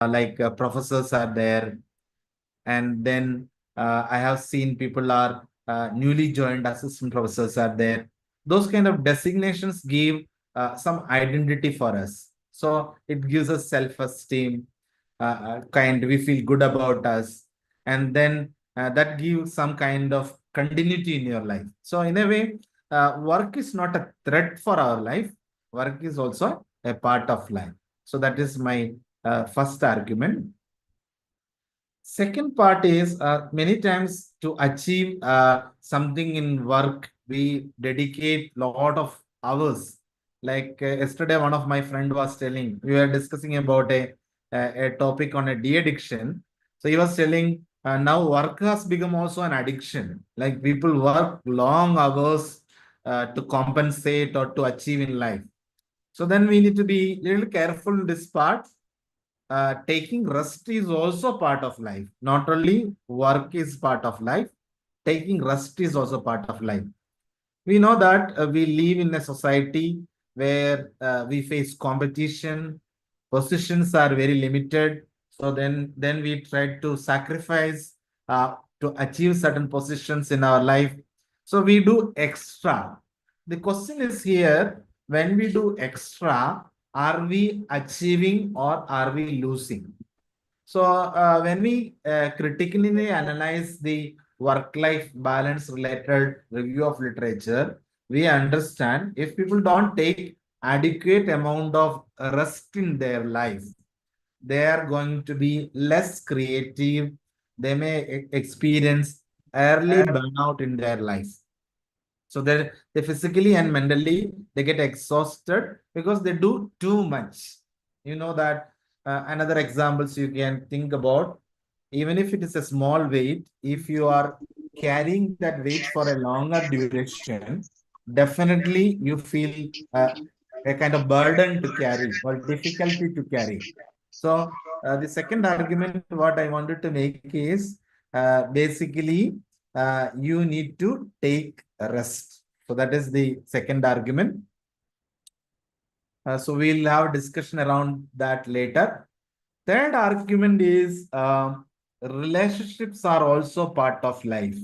professors are there, and then I have seen people are newly joined assistant professors are there. Those kind of designations give some identity for us. So it gives us self-esteem, we feel good about us, and then that gives some kind of continuity in your life. So in a way, work is not a threat for our life. Work is also a part of life. So that is my first argument. Second part is many times to achieve something in work, we dedicate lot of hours. Yesterday, one of my friend was telling, we were discussing about a topic on a de-addiction. So he was telling now work has become also an addiction. Like people work long hours to compensate or to achieve in life. So then we need to be a little careful in this part. Taking rest is also part of life. Not only work is part of life, taking rest is also part of life. We know that we live in a society where we face competition, positions are very limited. So then we try to sacrifice to achieve certain positions in our life. So we do extra. The question is here, when we do extra, are we achieving or are we losing? So when we critically analyze the work-life balance related review of literature, we understand if people don't take adequate amount of rest in their life, they are going to be less creative. They may experience early burnout in their life. So they physically and mentally, they get exhausted because they do too much. You know that another examples you can think about, even if it is a small weight, if you are carrying that weight for a longer duration, definitely you feel a kind of burden to carry or difficulty to carry. So the second argument, what I wanted to make is basically you need to take rest. So that is the second argument. So we'll have discussion around that later. Third argument is relationships are also part of life.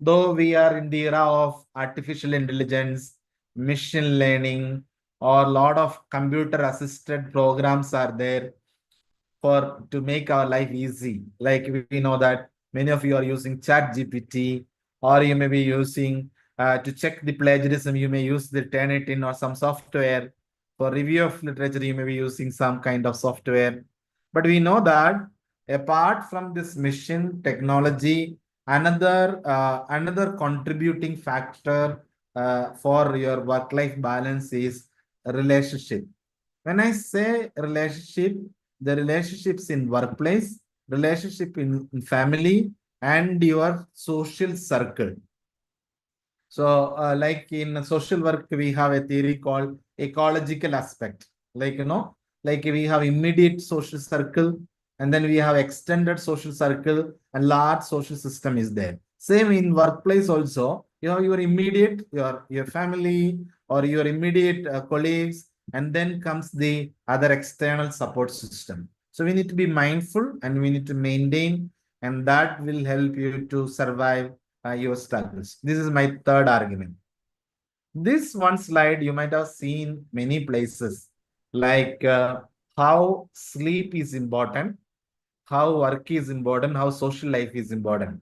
Though we are in the era of artificial intelligence, machine learning, or a lot of computer assisted programs are there for to make our life easy. Like we know that many of you are using Chat GPT, or you may be using to check the plagiarism, you may use the Turnitin or some software. For review of literature, you may be using some kind of software. But we know that apart from this mission technology, another contributing factor for your work-life balance is relationship. When I say relationship, the relationships in workplace, relationship in family, and your social circle. So, like in social work, we have a theory called ecological aspect. Like we have immediate social circle, and then we have extended social circle, and large social system is there. Same in workplace also. You have your immediate, your family, or your immediate colleagues, and then comes the other external support system. So we need to be mindful and we need to maintain, and that will help you to survive your struggles. This is my third argument. This one slide you might have seen many places, like how sleep is important, how work is important, how social life is important.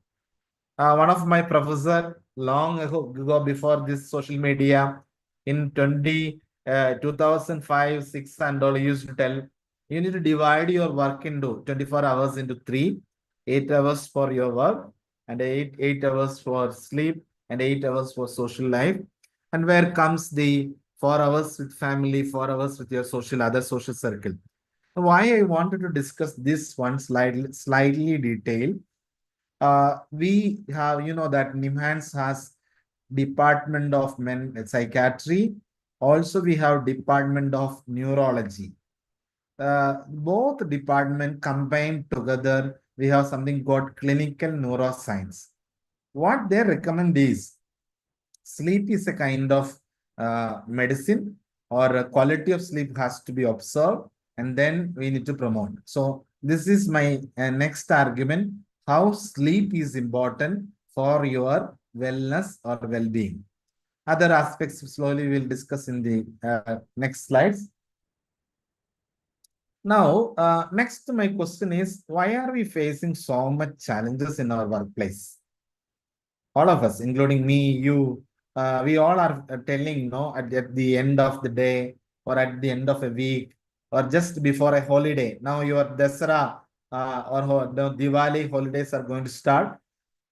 One of my professor long ago before this social media in 2005, 6 and all used to tell, you need to divide your work into 24 hours into 3, 8 hours for your work and 8 hours for sleep and 8 hours for social life. And where comes the 4 hours with family, 4 hours with your other social circle. Why I wanted to discuss this one slightly detailed. We have, that NIMANS has Department of Psychiatry. Also, we have Department of Neurology. Both department combined together, we have something called clinical neuroscience. What they recommend is sleep is a kind of medicine, or a quality of sleep has to be observed, and then we need to promote. So This is my next argument, how sleep is important for your wellness or well-being. Other aspects slowly we'll discuss in the next slides. Now, next my question is, why are we facing so much challenges in our workplace? All of us, including me, you, we all are telling, no, at the end of the day or at the end of a week or just before a holiday. Now your Dasara or the Diwali holidays are going to start.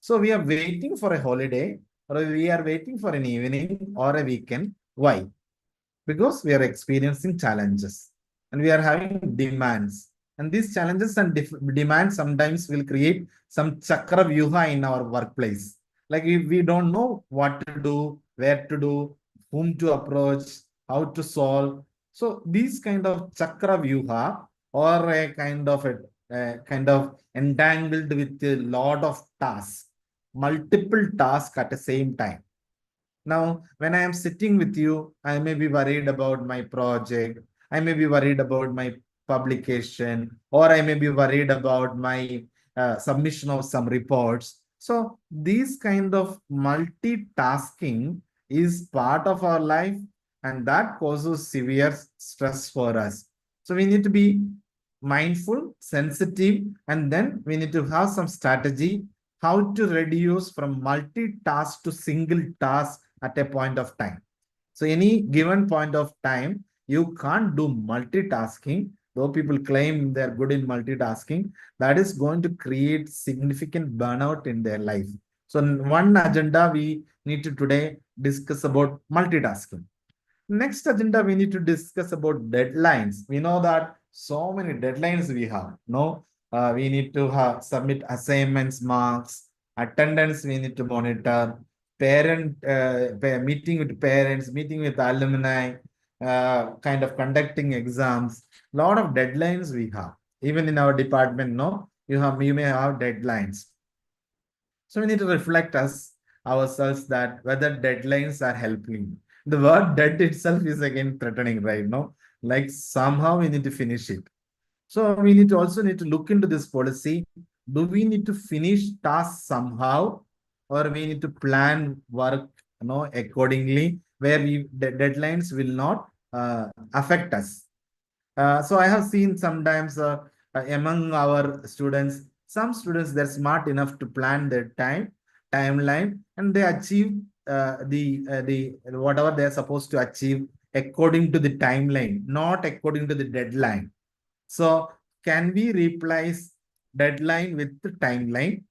So we are waiting for a holiday or we are waiting for an evening or a weekend. Why? Because we are experiencing challenges and we are having demands. And these challenges and demands sometimes will create some chakra vyuha in our workplace. Like if we don't know what to do, where to do, whom to approach, how to solve. So these kind of chakra vyuha or a kind of entangled with a lot of tasks, multiple tasks at the same time. Now, when I am sitting with you, I may be worried about my project. I may be worried about my publication, or I may be worried about my submission of some reports. So, these kind of multitasking is part of our life, and that causes severe stress for us. So, we need to be mindful, sensitive, and then we need to have some strategy how to reduce from multitask to single task at a point of time. So any given point of time, you can't do multitasking. Though people claim they're good in multitasking, that is going to create significant burnout in their life. So one agenda we need to today discuss about multitasking. Next agenda, we need to discuss about deadlines. We know that so many deadlines we have. No, we need to submit assignments, marks, attendance. We need to monitor meeting with parents, meeting with alumni, kind of conducting exams. Lot of deadlines we have. Even in our department, no, you may have deadlines. So we need to reflect ourselves that whether deadlines are helping. The word dead itself is again threatening, right? No, like somehow we need to finish it. So we need to also need to look into this policy. Do we need to finish tasks somehow, or we need to plan work, accordingly, where the deadlines will not affect us. So I have seen sometimes among our students, some students they're smart enough to plan their timeline, and they achieve the whatever they are supposed to achieve according to the timeline, not according to the deadline. So can we replace deadline with the timeline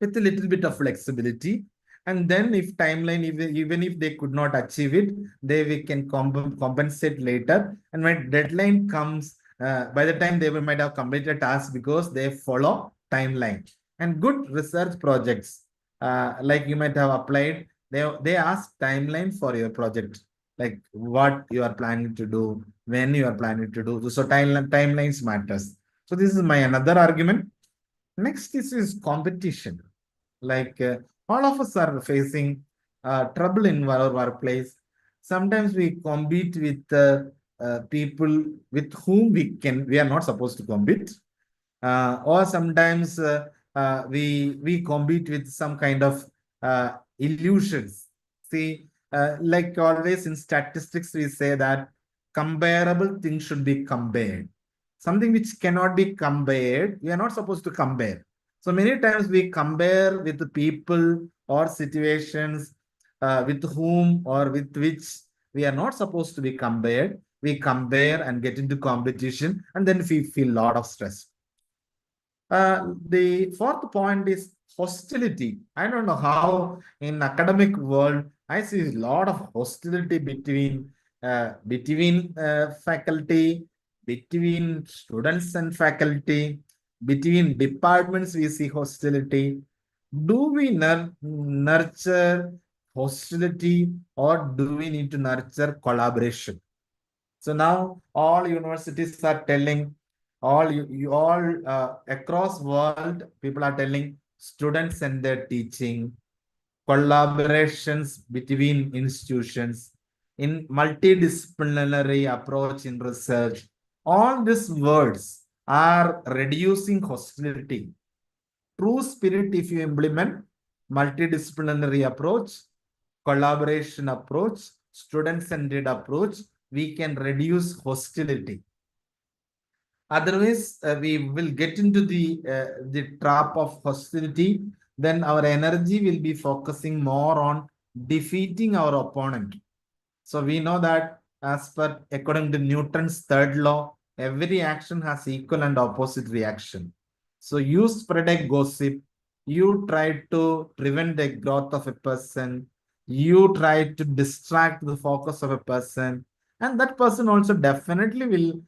with a little bit of flexibility? And then if timeline, even if they could not achieve it, we can compensate later. And when deadline comes, by the time they might have completed a task because they follow timeline. And good research projects, like you might have applied, they ask timeline for your project, like what you are planning to do, when you are planning to do. So timelines matters. So this is my another argument. Next is competition. Like all of us are facing trouble in our workplace. Sometimes we compete with people with whom we are not supposed to compete, or sometimes we compete with some kind of illusions. See, like always in statistics, we say that comparable things should be compared. Something which cannot be compared, we are not supposed to compare. So many times we compare with the people or situations with whom or with which we are not supposed to be compared. We compare and get into competition, and then we feel a lot of stress. The fourth point is hostility. I don't know how in academic world I see a lot of hostility between faculty, between students and faculty, between departments. We see hostility. Do we nurture hostility, or do we need to nurture collaboration? So now all universities are telling, all across world, people are telling students and their teaching, collaborations between institutions, in multidisciplinary approach in research. All these words are reducing hostility. True spirit, if you implement multidisciplinary approach, collaboration approach, student-centered approach, we can reduce hostility. Otherwise, we will get into the trap of hostility. Then our energy will be focusing more on defeating our opponent. So we know that as per according to Newton's third law, every action has equal and opposite reaction. So you spread a gossip, you try to prevent the growth of a person, you try to distract the focus of a person, and that person also definitely will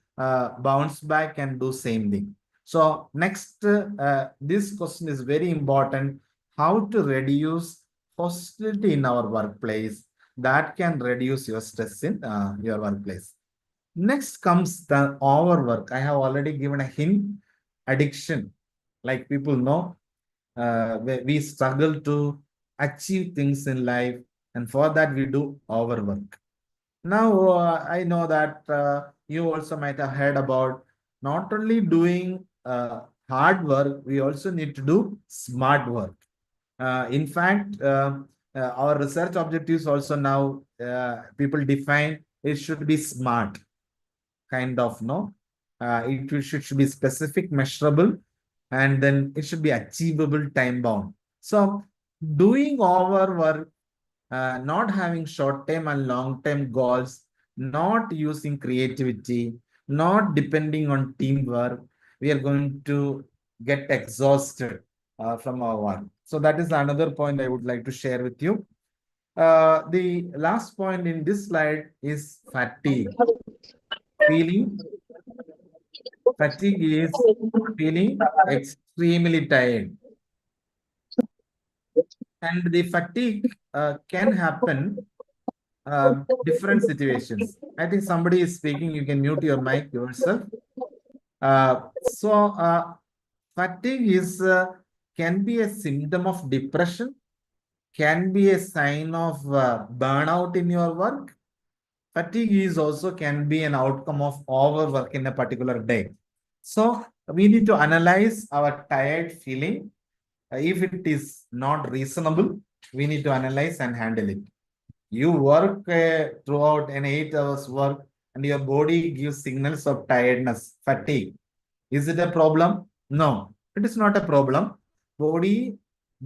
bounce back and do same thing. So next, this question is very important: how to reduce hostility in our workplace? That can reduce your stress in your workplace. Next comes the overwork. I have already given a hint. Addiction, like people know, we struggle to achieve things in life, and for that we do overwork. Now, I know that you also might have heard about not only doing hard work, we also need to do smart work. In fact, our research objectives also now people define it should be smart, kind of, no? Should be specific, measurable, and then it should be achievable, time bound. So, doing overwork, not having short-term and long-term goals, not using creativity, not depending on teamwork, we are going to get exhausted from our work. So that is another point I would like to share with you. The last point in this slide is fatigue. Fatigue is feeling extremely tired. And the fatigue can happen different situations. I think somebody is speaking. You can mute your mic yourself. Fatigue is can be a symptom of depression, can be a sign of burnout in your work. Fatigue is also can be an outcome of overwork in a particular day. So we need to analyze our tired feeling. If it is not reasonable, we need to analyze and handle it. You work throughout an 8 hours work and your body gives signals of tiredness, fatigue. Is it a problem? No, it is not a problem. Body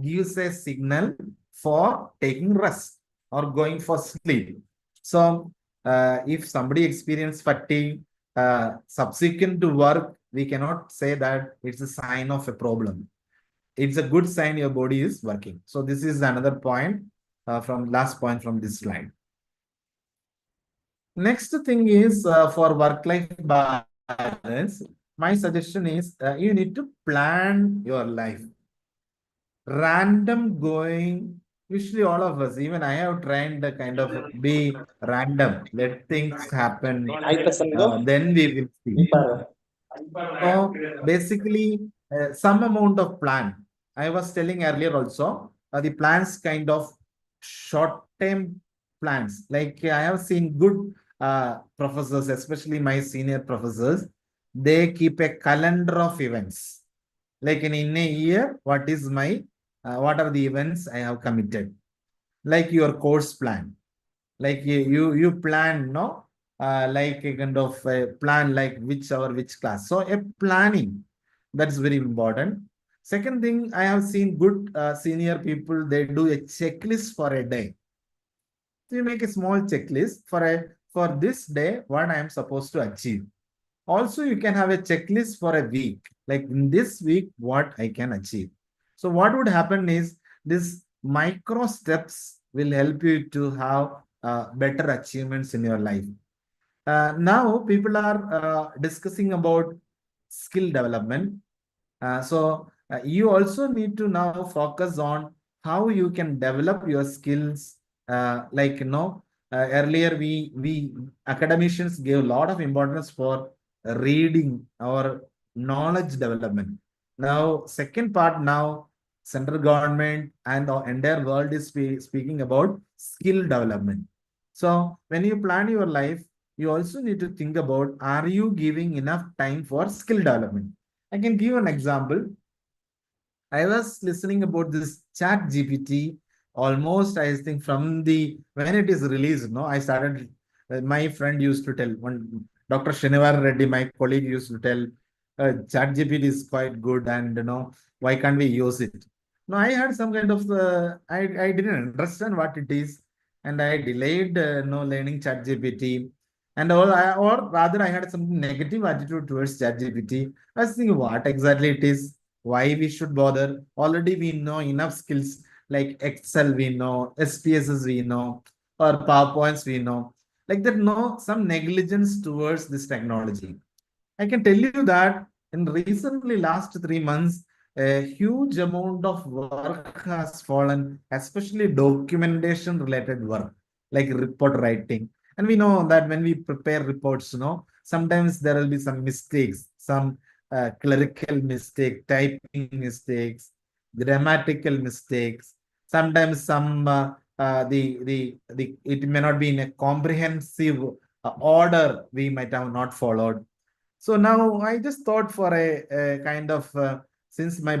gives a signal for taking rest or going for sleep. So if somebody experiences fatigue subsequent to work, we cannot say that it's a sign of a problem. It's a good sign your body is working. So this is another point from last point from this slide. Next thing is for work-life balance, my suggestion is you need to plan your life. Random going, usually all of us, even I have tried the kind of be random, let things happen, then we will see. So basically, some amount of plan. I was telling earlier also, the plans kind of short-term plans. Like I have seen good professors, especially my senior professors, they keep a calendar of events. Like in a year, what are the events I have committed? Like your course plan. Like you plan, no? Like a kind of a plan, like which hour, which class. So a planning, that's very important. Second thing, I have seen good senior people, they do a checklist for a day. So you make a small checklist for this day, what I am supposed to achieve. Also, you can have a checklist for a week, like in this week, what I can achieve. So what would happen is this micro steps will help you to have better achievements in your life. Now people are discussing about skill development. You also need to now focus on how you can develop your skills. Earlier we academicians gave a lot of importance for reading or knowledge development. Now, second part now, central government and the entire world is speaking about skill development. So when you plan your life, you also need to think about, are you giving enough time for skill development? I can give you an example. I was listening about this chat GPT almost, I think, from the when it is released. No, I started. My friend used to tell, one Dr. Shinivar Reddy, my colleague, used to tell, chat GPT is quite good, and why can't we use it? No, I had some kind of I didn't understand what it is, and I delayed learning chat GPT, and or rather I had some negative attitude towards chat GPT. I was thinking what exactly it is, why we should bother. Already we know enough skills like Excel, we know SPSS, we know, or PowerPoints, we know. Like that, no, some negligence towards this technology. I can tell you that in recently last 3 months, a huge amount of work has fallen, especially documentation related work, like report writing. And we know that when we prepare reports, sometimes there will be some mistakes, some clerical mistake, typing mistakes, grammatical mistakes. Sometimes some the it may not be in a comprehensive order we might have not followed. So now I just thought for a kind of since my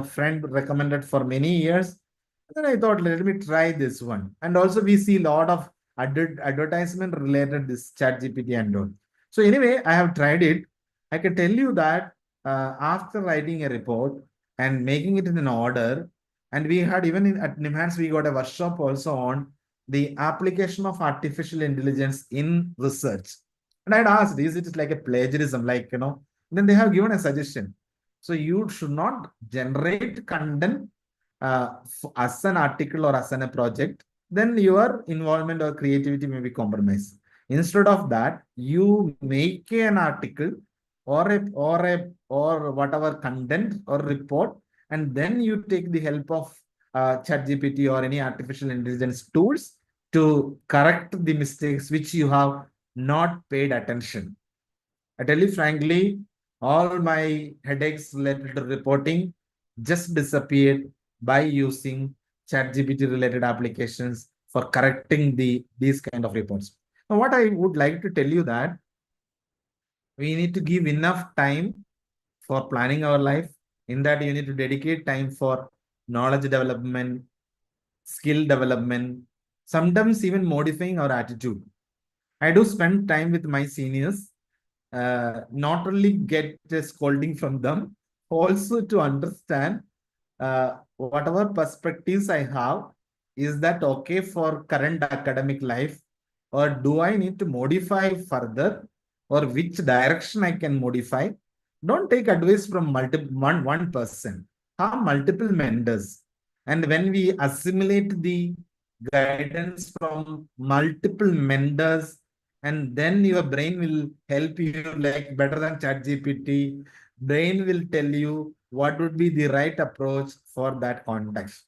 friend recommended for many years, then I thought let me try this one. And also we see a lot of advertisement related this chat GPT and all. So anyway, I have tried it. I can tell you that after writing a report and making it in an order, and we had even at NIMANS we got a workshop also on the application of artificial intelligence in research. And I'd asked, is it like a plagiarism? Then they have given a suggestion. So you should not generate content as an article or as a project. Then your involvement or creativity may be compromised. Instead of that, you make an article or whatever content or report, and then you take the help of ChatGPT or any artificial intelligence tools to correct the mistakes which you have not paid attention. I tell you frankly, all my headaches related to reporting just disappeared by using ChatGPT related applications for correcting these kind of reports. Now, what I would like to tell you that we need to give enough time for planning our life. In that, you need to dedicate time for knowledge development, skill development, sometimes even modifying our attitude. I do spend time with my seniors, not only get a scolding from them, also to understand whatever perspectives I have, is that okay for current academic life, or do I need to modify further, or which direction I can modify? Don't take advice from one person. Have multiple mentors. And when we assimilate the guidance from multiple mentors, and then your brain will help you like better than ChatGPT. Brain will tell you what would be the right approach for that context.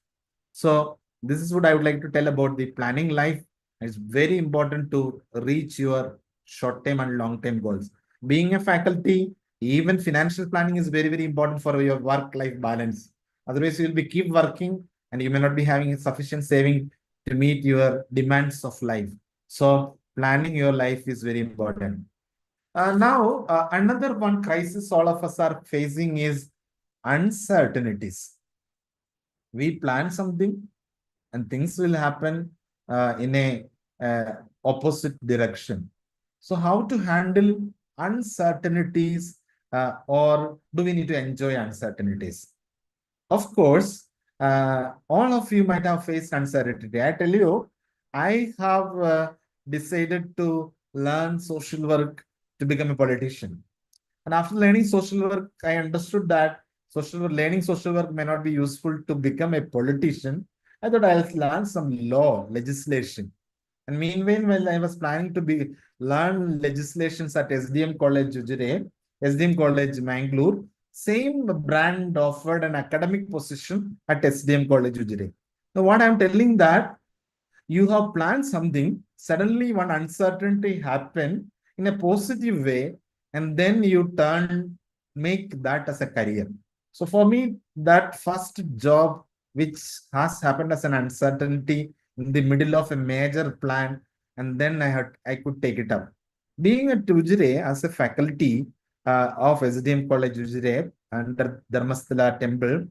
So this is what I would like to tell about the planning life. It's very important to reach your short-term and long-term goals. Being a faculty, even financial planning is very, very important for your work-life balance. Otherwise, you will be keep working and you may not be having sufficient saving to meet your demands of life. So planning your life is very important. Now, another one crisis all of us are facing is uncertainties. We plan something and things will happen in a opposite direction. So how to handle uncertainties, or do we need to enjoy uncertainties? Of course, all of you might have faced uncertainty. I tell you, I have decided to learn social work to become a politician. And after learning social work, I understood that learning social work may not be useful to become a politician. I thought I'll learn some law, legislation. And meanwhile, while I was planning to learn legislations at SDM College Ujire, SDM College Mangalore, same brand offered an academic position at SDM College Ujire. Now, what I'm telling that you have planned something, suddenly one uncertainty happened in a positive way, and then you make that as a career. So for me, that first job, which has happened as an uncertainty in the middle of a major plan, and then I could take it up. Being at Ujire as a faculty of SDM College Ujire under Dharmasthala Temple,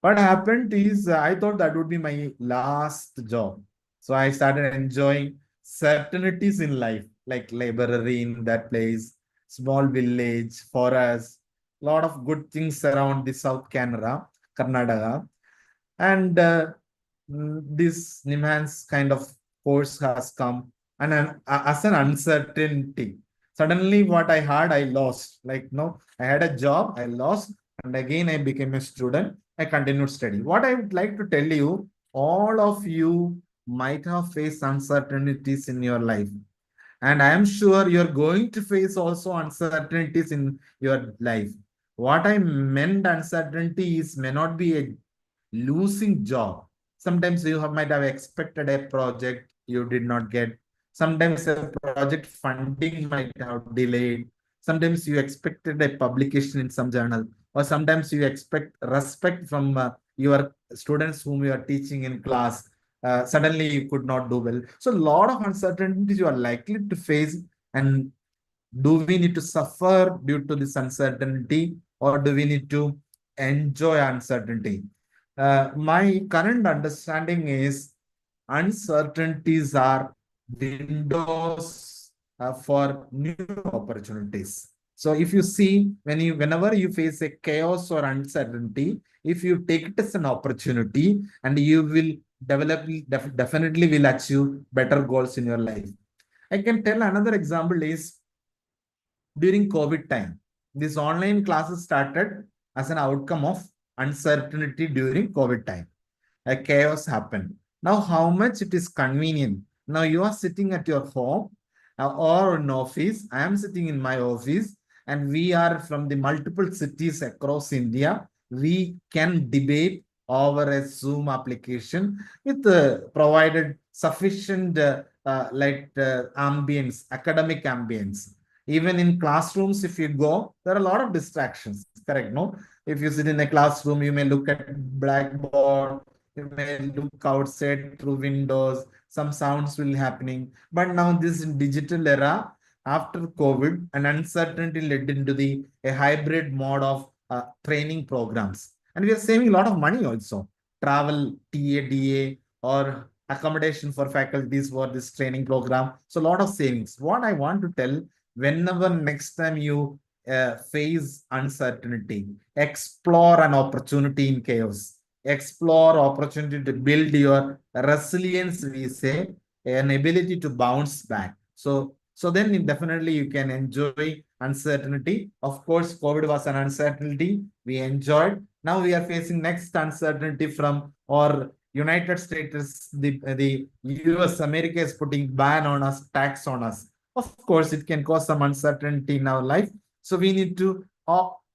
what happened is I thought that would be my last job. So I started enjoying certainties in life, like library in that place, small village, forest, lot of good things around the South Canara, Karnataka. And this NIMANS kind of course has come and as an uncertainty. Suddenly, what I had, I lost. Like, no, I had a job, I lost, and again, I became a student. I continued study. What I would like to tell you, all of you might have faced uncertainties in your life. And I am sure you're going to face also uncertainties in your life. What I meant uncertainty is may not be a losing job. Sometimes you might have expected a project you did not get. Sometimes a project funding might have delayed. Sometimes you expected a publication in some journal, or sometimes you expect respect from your students whom you are teaching in class. Suddenly you could not do well. So a lot of uncertainties you are likely to face. And do we need to suffer due to this uncertainty, or do we need to enjoy uncertainty? My current understanding is uncertainties are windows for new opportunities. So if you see, whenever you face a chaos or uncertainty, if you take it as an opportunity, and you will definitely will achieve better goals in your life. I can tell another example is during COVID time. These online classes started as an outcome of uncertainty during COVID time. A chaos happened. Now, how much it is convenient. Now you are sitting at your home or in office. I am sitting in my office, and we are from the multiple cities across India. We can debate over a Zoom application with provided sufficient ambience, academic ambience. Even in classrooms, if you go, there are a lot of distractions. Correct? No, if you sit in a classroom, you may look at blackboard, you may look outside through windows, some sounds will happening. But now this digital era, after COVID, an uncertainty led into the a hybrid mode of training programs. And we are saving a lot of money also. Travel, TADA, or accommodation for faculties for this training program. So a lot of savings. What I want to tell, whenever next time you face uncertainty, explore an opportunity in chaos, explore opportunity to build your resilience, we say, an ability to bounce back. So then definitely you can enjoy uncertainty. Of course, COVID was an uncertainty we enjoyed. Now we are facing next uncertainty from or United States. The US, America is putting ban on us, tax on us. Of course, it can cause some uncertainty in our life. So we need to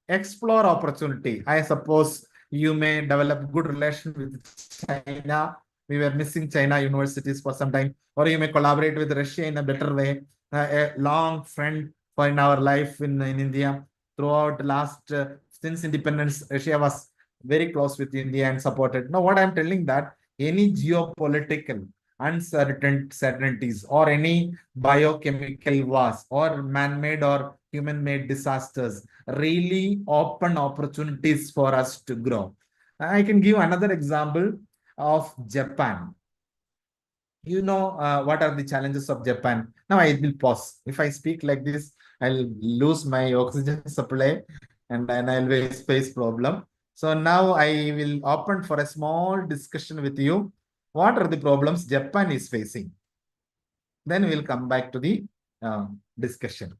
explore opportunity. I suppose you may develop good relation with China. We were missing China universities for some time, or you may collaborate with Russia in a better way. A long friend for in our life in India throughout last since independence, Russia was very close with India and supported. Now, what I'm telling that any geopolitical uncertainties or any biochemical wars or man-made or human-made disasters really open opportunities for us to grow. I can give another example of Japan. You know what are the challenges of Japan. Now I will pause. If I speak like this, I'll lose my oxygen supply and then I'll always face problem. So now I will open for a small discussion with you. What are the problems Japan is facing? Then we'll come back to the discussion.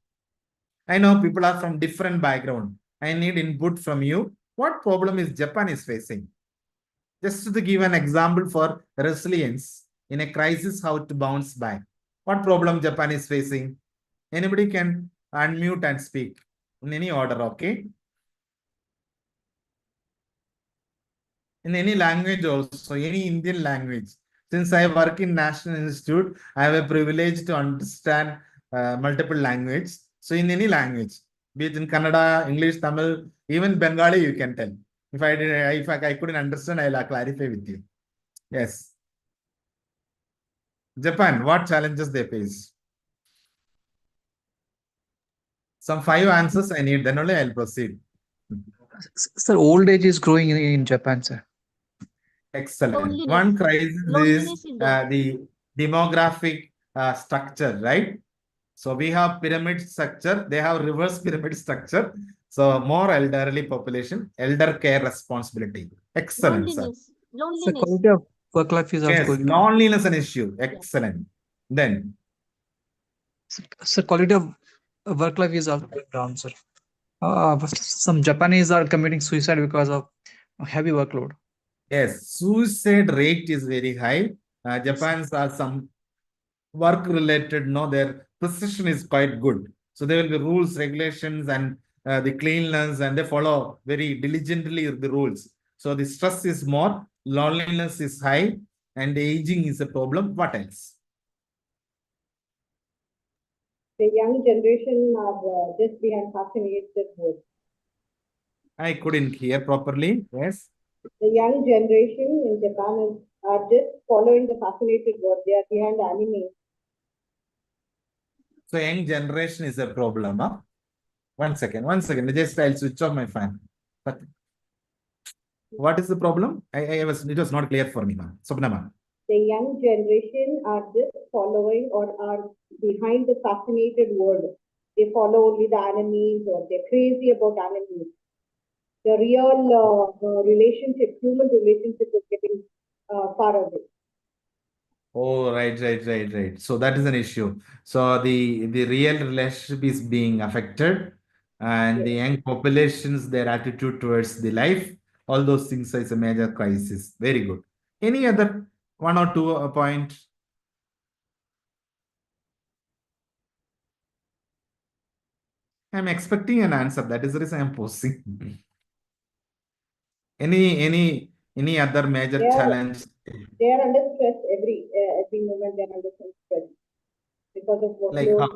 I know people are from different background. I need input from you. What problem is Japan is facing? Just to give an example for resilience in a crisis, how to bounce back. What problem Japan is facing? Anybody can unmute and speak in any order, okay? In any language also, any Indian language. Since I work in National Institute, I have a privilege to understand multiple languages. So in any language, be it in Kannada, English, Tamil, even Bengali, you can tell. If I couldn't understand, I'll clarify with you. Yes. Japan, what challenges they face? Some 5 answers I need, then only I'll proceed. Sir, old age is growing in Japan, sir. Excellent. One crisis is Loneliness is there. the demographic structure, right? So we have pyramid structure, they have reverse pyramid structure. So more elderly population, elder care responsibility. Excellent, sir. Loneliness. Sir, Loneliness. quality of work life is also Yes, going down. loneliness an issue. Excellent. Then, Sir, quality of work life is also going down, sir. Some Japanese are committing suicide because of heavy workload. yes, suicide rate is very high. Japan's are some work related, no, their precision is quite good. So there will be rules, regulations, and the cleanliness, and they follow very diligently the rules. So the stress is more, loneliness is high, and aging is a problem. What else? The young generation are just behind fascinated with. I couldn't hear properly. Yes. The young generation in Japan are just following the fascinated word. They are behind the anime. So young generation is a problem. Huh? One second. Just I'll switch off my fan. But what is the problem? It was not clear for me, ma'am. Swapna ma'am. The young generation are just following or are behind the fascinated word. They follow only the animes or they're crazy about animes. The real relationship, human relationship is getting far away. Oh, right. So that is an issue. So the real relationship is being affected, and the young populations, their attitude towards the life, all those things is a major crisis. Very good. Any other one or two point? I'm expecting an answer. That is the reason I'm posting. Any other major challenge? They are under stress every moment. They are under some stress because of workload. Like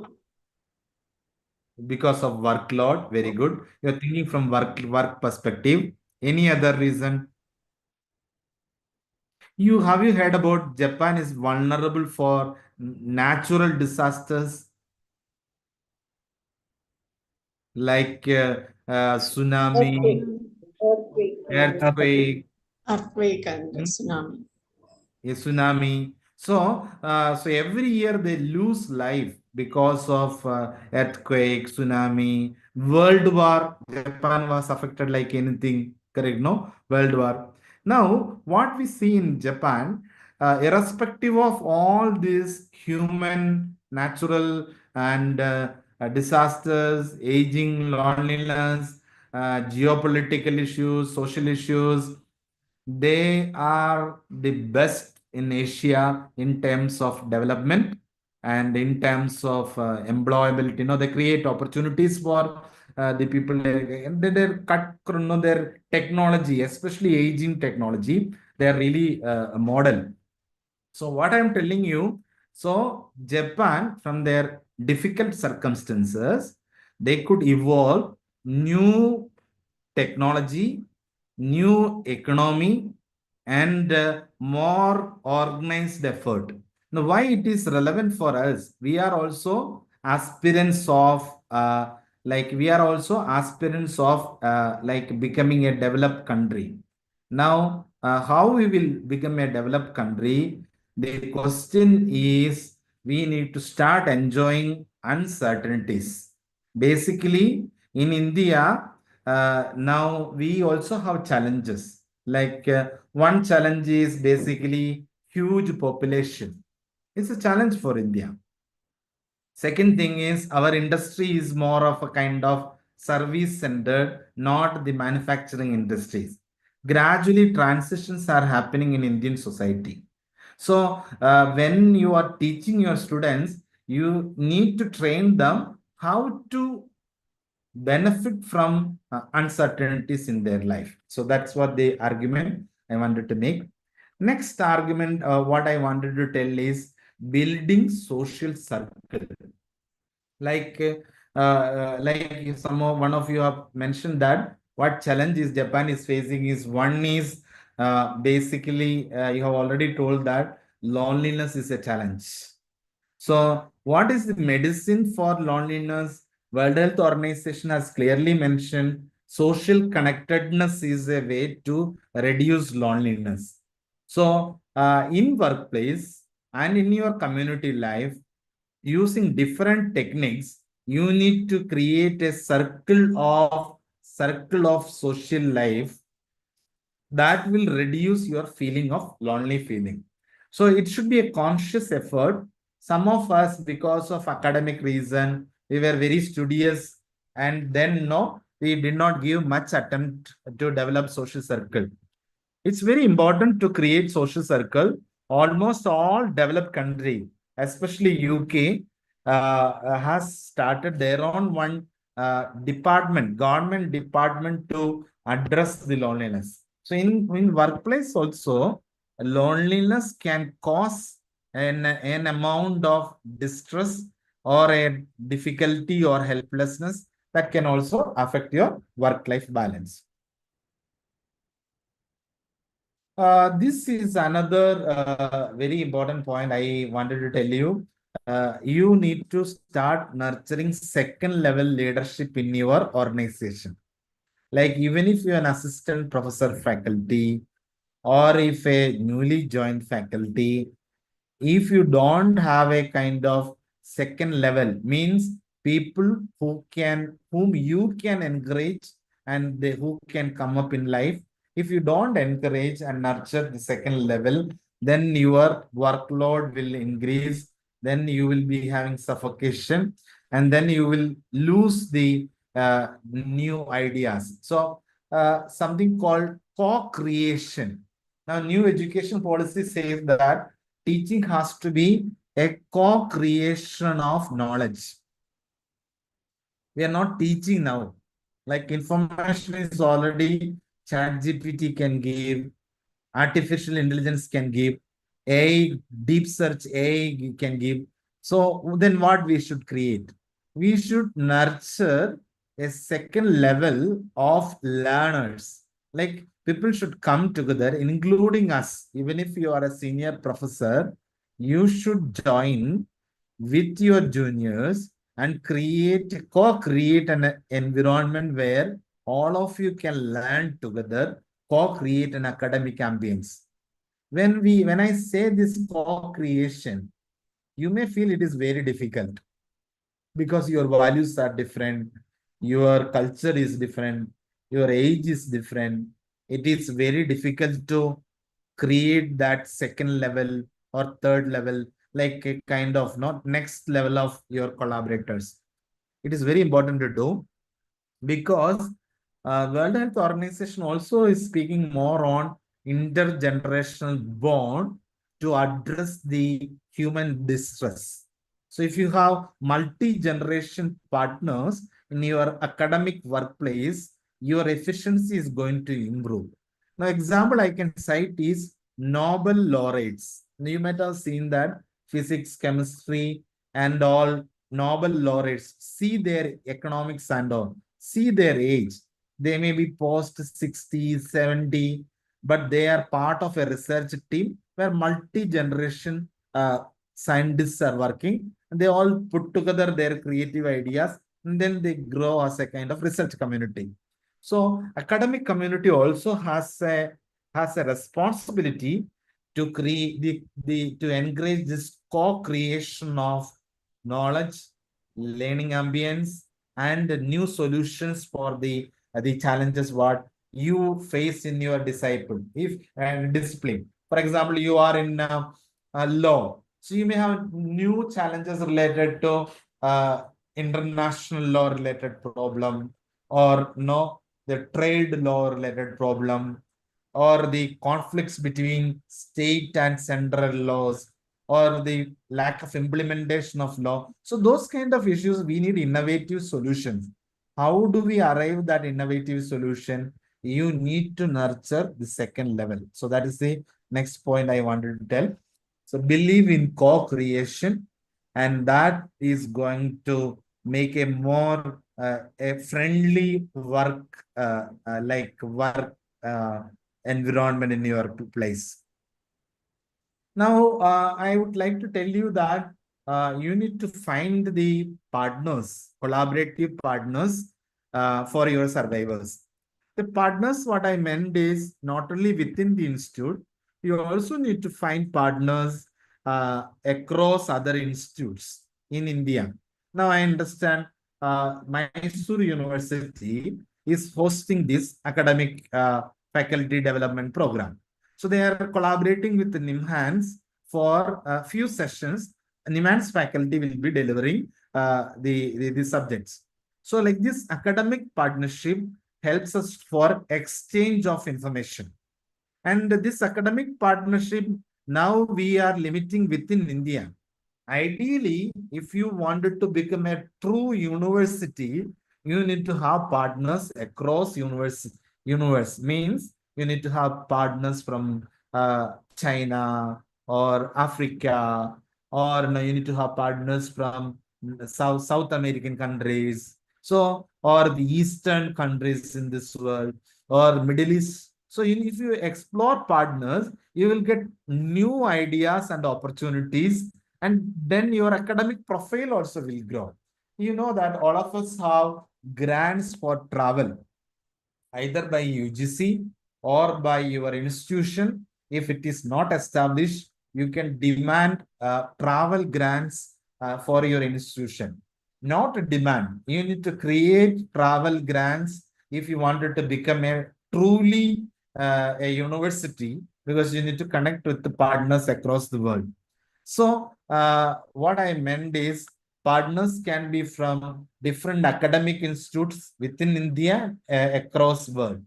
because of workload. Very good. You're thinking from work perspective. Any other reason? Have you heard about Japan is vulnerable for natural disasters like tsunami, earthquake, and tsunami. a tsunami. So every year they lose life because of earthquake, tsunami, world war. Japan was affected like anything, correct? No, world war. Now, what we see in Japan, irrespective of all these human, natural, and disasters, aging, loneliness, geopolitical issues, social issues, they are the best in Asia in terms of development and in terms of employability. They create opportunities for the people. Their technology, especially aging technology, they are really a model. So what I'm telling you, so Japan, from their difficult circumstances, they could evolve new technology, new economy, and more organized effort. Now, why it is relevant for us? We are also aspirants of like becoming a developed country. Now, how we will become a developed country? The question is, we need to start enjoying uncertainties. Basically, in India, now we also have challenges. Like one challenge is basically huge population. It's a challenge for India. Second thing is our industry is more of a kind of service centered, not the manufacturing industries. Gradually, transitions are happening in Indian society. So when you are teaching your students, you need to train them how to benefit from uncertainties in their life. So that's what the argument I wanted to make. Next argument, what I wanted to tell is building social circle. Like one of you have mentioned that what challenge is Japan is facing is one is basically you have already told that loneliness is a challenge. So what is the medicine for loneliness? World Health Organization has clearly mentioned social connectedness is a way to reduce loneliness. So, in workplace and in your community life, using different techniques, you need to create a circle of social life that will reduce your feeling of lonely feeling. So it should be a conscious effort. Some of us, because of academic reason, we were very studious, and then no, we did not give much attempt to develop social circle. It's very important to create social circle. Almost all developed country, especially UK, has started their own one government department to address the loneliness. So in workplace also, loneliness can cause an amount of distress or a difficulty or helplessness that can also affect your work-life balance. This is another very important point I wanted to tell you. You need to start nurturing second level leadership in your organization. Like even if you're an assistant professor faculty or if a newly joined faculty, if you don't have a kind of second level, means people whom you can encourage and who can come up in life. If you don't encourage and nurture the second level, then your workload will increase, then you will be having suffocation, and then you will lose the new ideas. So something called co-creation. Now new education policy says that teaching has to be a co-creation of knowledge. We are not teaching now. Like information is already ChatGPT can give, artificial intelligence can give, AI, deep search AI can give. So then what we should create? We should nurture a second level of learners. Like people should come together, including us. Even if you are a senior professor, you should join with your juniors and co-create an environment where all of you can learn together, co-create an academic ambience. When I say this co-creation, you may feel it is very difficult because your values are different, your culture is different, your age is different. It is very difficult to create that second level or third level, like a kind of not next level of your collaborators. It is very important to do because World Health Organization also is speaking more on intergenerational bond to address the human distress. So if you have multi-generation partners in your academic workplace, your efficiency is going to improve. Now, example I can cite is Nobel laureates. You might have seen that physics, chemistry, and all Nobel laureates see their economics and all, see their age. They may be post 60, 70, but they are part of a research team where multi-generation scientists are working. They all put together their creative ideas and then they grow as a kind of research community. So academic community also has a responsibility to create to encourage this co-creation of knowledge, learning ambience, and new solutions for the challenges what you face in your discipline. For example, you are in law, so you may have new challenges related to international law related problem, or no, the trade law related problem, or the conflicts between state and central laws, or the lack of implementation of law. So those kind of issues, we need innovative solutions. How do we arrive that innovative solution? You need to nurture the second level. So that is the next point I wanted to tell. So believe in co-creation, and that is going to make a more a friendly work environment in your place. Now, I would like to tell you that you need to find the partners, collaborative partners for your survivors. The partners, what I meant is not only within the institute, you also need to find partners across other institutes in India. Now I understand Mysore University is hosting this academic faculty development program. So they are collaborating with the NIMHANS for a few sessions. NIMANS faculty will be delivering the subjects. So like this academic partnership helps us for exchange of information. And this academic partnership, now we are limiting within India. Ideally, if you wanted to become a true university, you need to have partners across universe. Means you need to have partners from China or Africa, or no, you need to have partners from South American countries. So, or the Eastern countries in this world, or Middle East. So, if you explore partners, you will get new ideas and opportunities, and then your academic profile also will grow. You know that all of us have grants for travel, either by UGC or by your institution. If it is not established, you can demand travel grants for your institution. Not demand, you need to create travel grants if you wanted to become a truly a university, because you need to connect with the partners across the world. So what I meant is partners can be from different academic institutes within India, across world.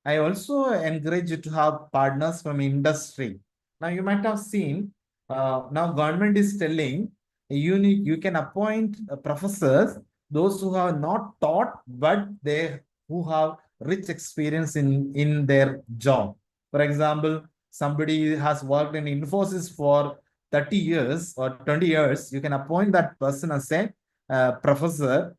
I also encourage you to have partners from industry. Now you might have seen, now government is telling you can appoint professors, those who have not taught, but they who have rich experience in their job. For example, somebody has worked in Infosys for 30 years or 20 years, you can appoint that person as a professor,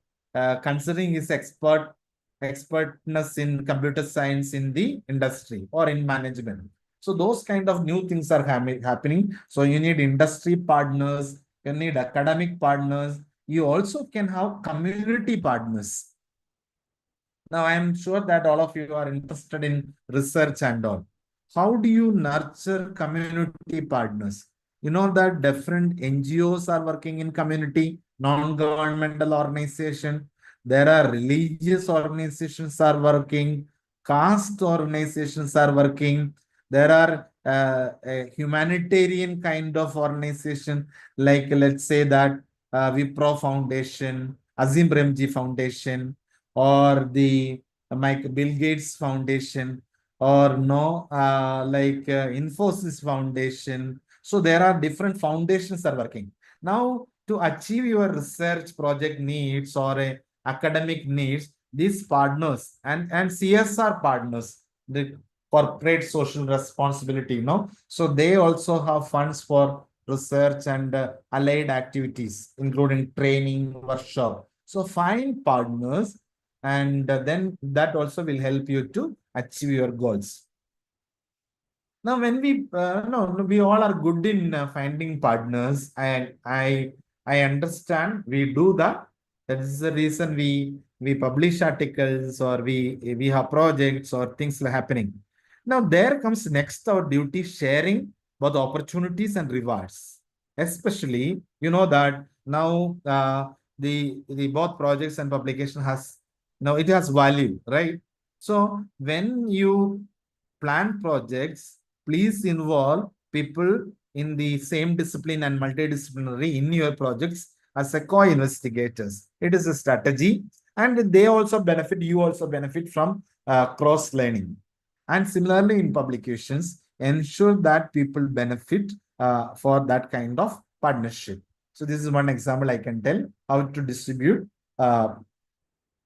considering his expertness in computer science in the industry or in management. So those kind of new things are happening. So you need industry partners, you need academic partners. You also can have community partners. Now, I am sure that all of you are interested in research and all. How do you nurture community partners? You know that different NGOs are working in community, non-governmental organization. There are religious organizations are working, caste organizations are working. There are a humanitarian kind of organization, like let's say that Wipro Foundation, Azim Premji Foundation, or the Bill Gates Foundation, or no, Infosys Foundation. So there are different foundations are working. Now, to achieve your research project needs or academic needs, these partners and CSR partners, the corporate social responsibility, so they also have funds for research and allied activities, including training, workshop. So find partners, and then that also will help you to achieve your goals. Now, when we we all are good in finding partners, and I understand we do that. That is the reason we publish articles, or we have projects or things happening. Now there comes next our duty, sharing both opportunities and rewards. Especially, you know that now the both projects and publication has, now it has value, right? So when you plan projects, please involve people in the same discipline and multidisciplinary in your projects as a co-investigators. It is a strategy, and they also benefit, you also benefit from cross-learning. And similarly in publications, ensure that people benefit for that kind of partnership. So this is one example I can tell how to distribute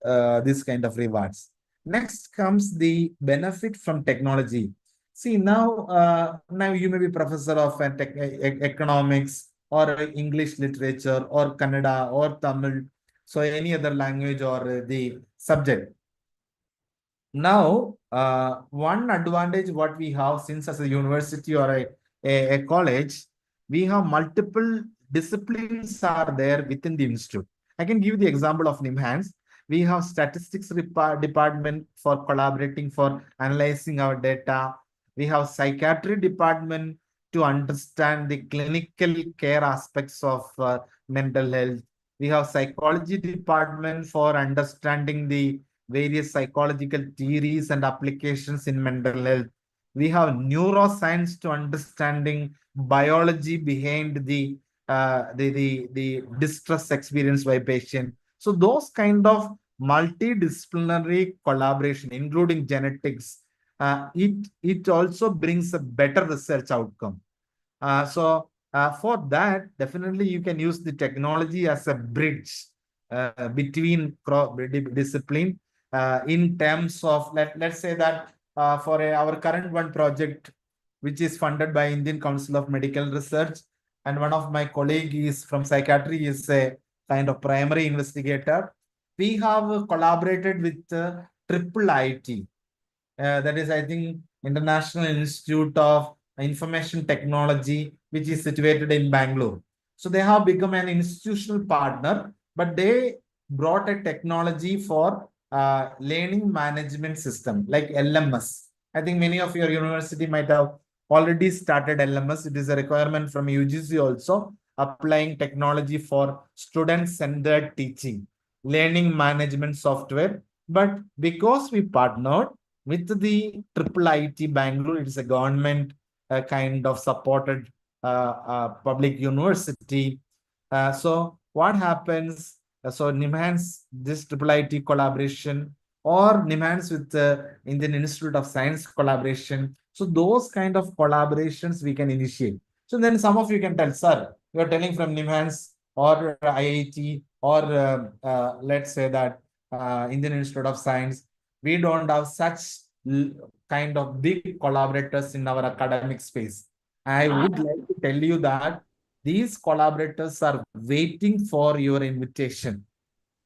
this kind of rewards. Next comes the benefit from technology. See, now you may be professor of economics or English literature or Kannada or Tamil, so any other language or the subject. Now, one advantage what we have, since as a university or a college, we have multiple disciplines are there within the institute. I can give the example of NIMHANS. We have statistics department for collaborating for analyzing our data. We have psychiatry department to understand the clinical care aspects of mental health. We have psychology department for understanding the various psychological theories and applications in mental health. We have neuroscience to understanding biology behind the distress experienced by patient. So those kind of multidisciplinary collaboration, including genetics, it also brings a better research outcome. For that, definitely you can use the technology as a bridge between discipline in terms of, let's say that for our current one project, which is funded by Indian Council of Medical Research, and one of my colleague is from psychiatry, is a kind of primary investigator. We have collaborated with Triple IT. That is, I think, International Institute of Information Technology, which is situated in Bangalore. So they have become an institutional partner, but they brought a technology for learning management system like LMS. I think many of your university might have already started LMS. It is a requirement from UGC also, applying technology for student-centered teaching, learning management software. But because we partnered with the Triple IT Bangalore, it is a government kind of supported public university. So what happens? So NIMANS, this Triple IT collaboration, or NIMANS with the Indian Institute of Science collaboration. So those kind of collaborations we can initiate. So then some of you can tell, sir, you are telling from NIMANS or IIT or let's say that Indian Institute of Science. We don't have such kind of big collaborators in our academic space. I would like to tell you that these collaborators are waiting for your invitation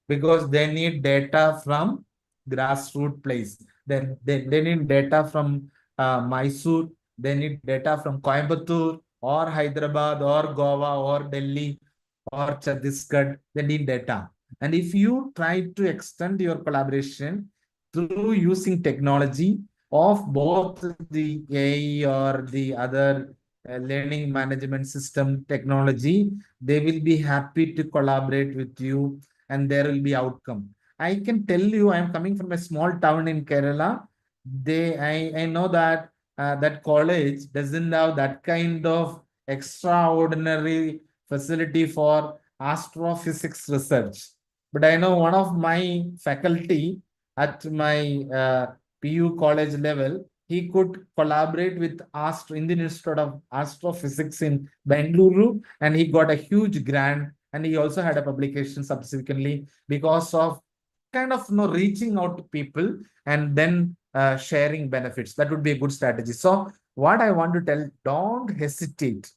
because they need data from grassroots place. They need data from Mysore. They need data from Coimbatore or Hyderabad or Goa or Delhi or Chhattisgarh. They need data. And if you try to extend your collaboration through using technology of both the AI or the other learning management system technology, they will be happy to collaborate with you and there will be outcome. I can tell you, I am coming from a small town in Kerala. I know that that college doesn't have that kind of extraordinary facility for astrophysics research. But I know one of my faculty at my PU college level, he could collaborate with Indian Institute of Astrophysics in Bangalore, and he got a huge grant, and he also had a publication subsequently because of kind of reaching out to people and then sharing benefits. That would be a good strategy. So what I want to tell, don't hesitate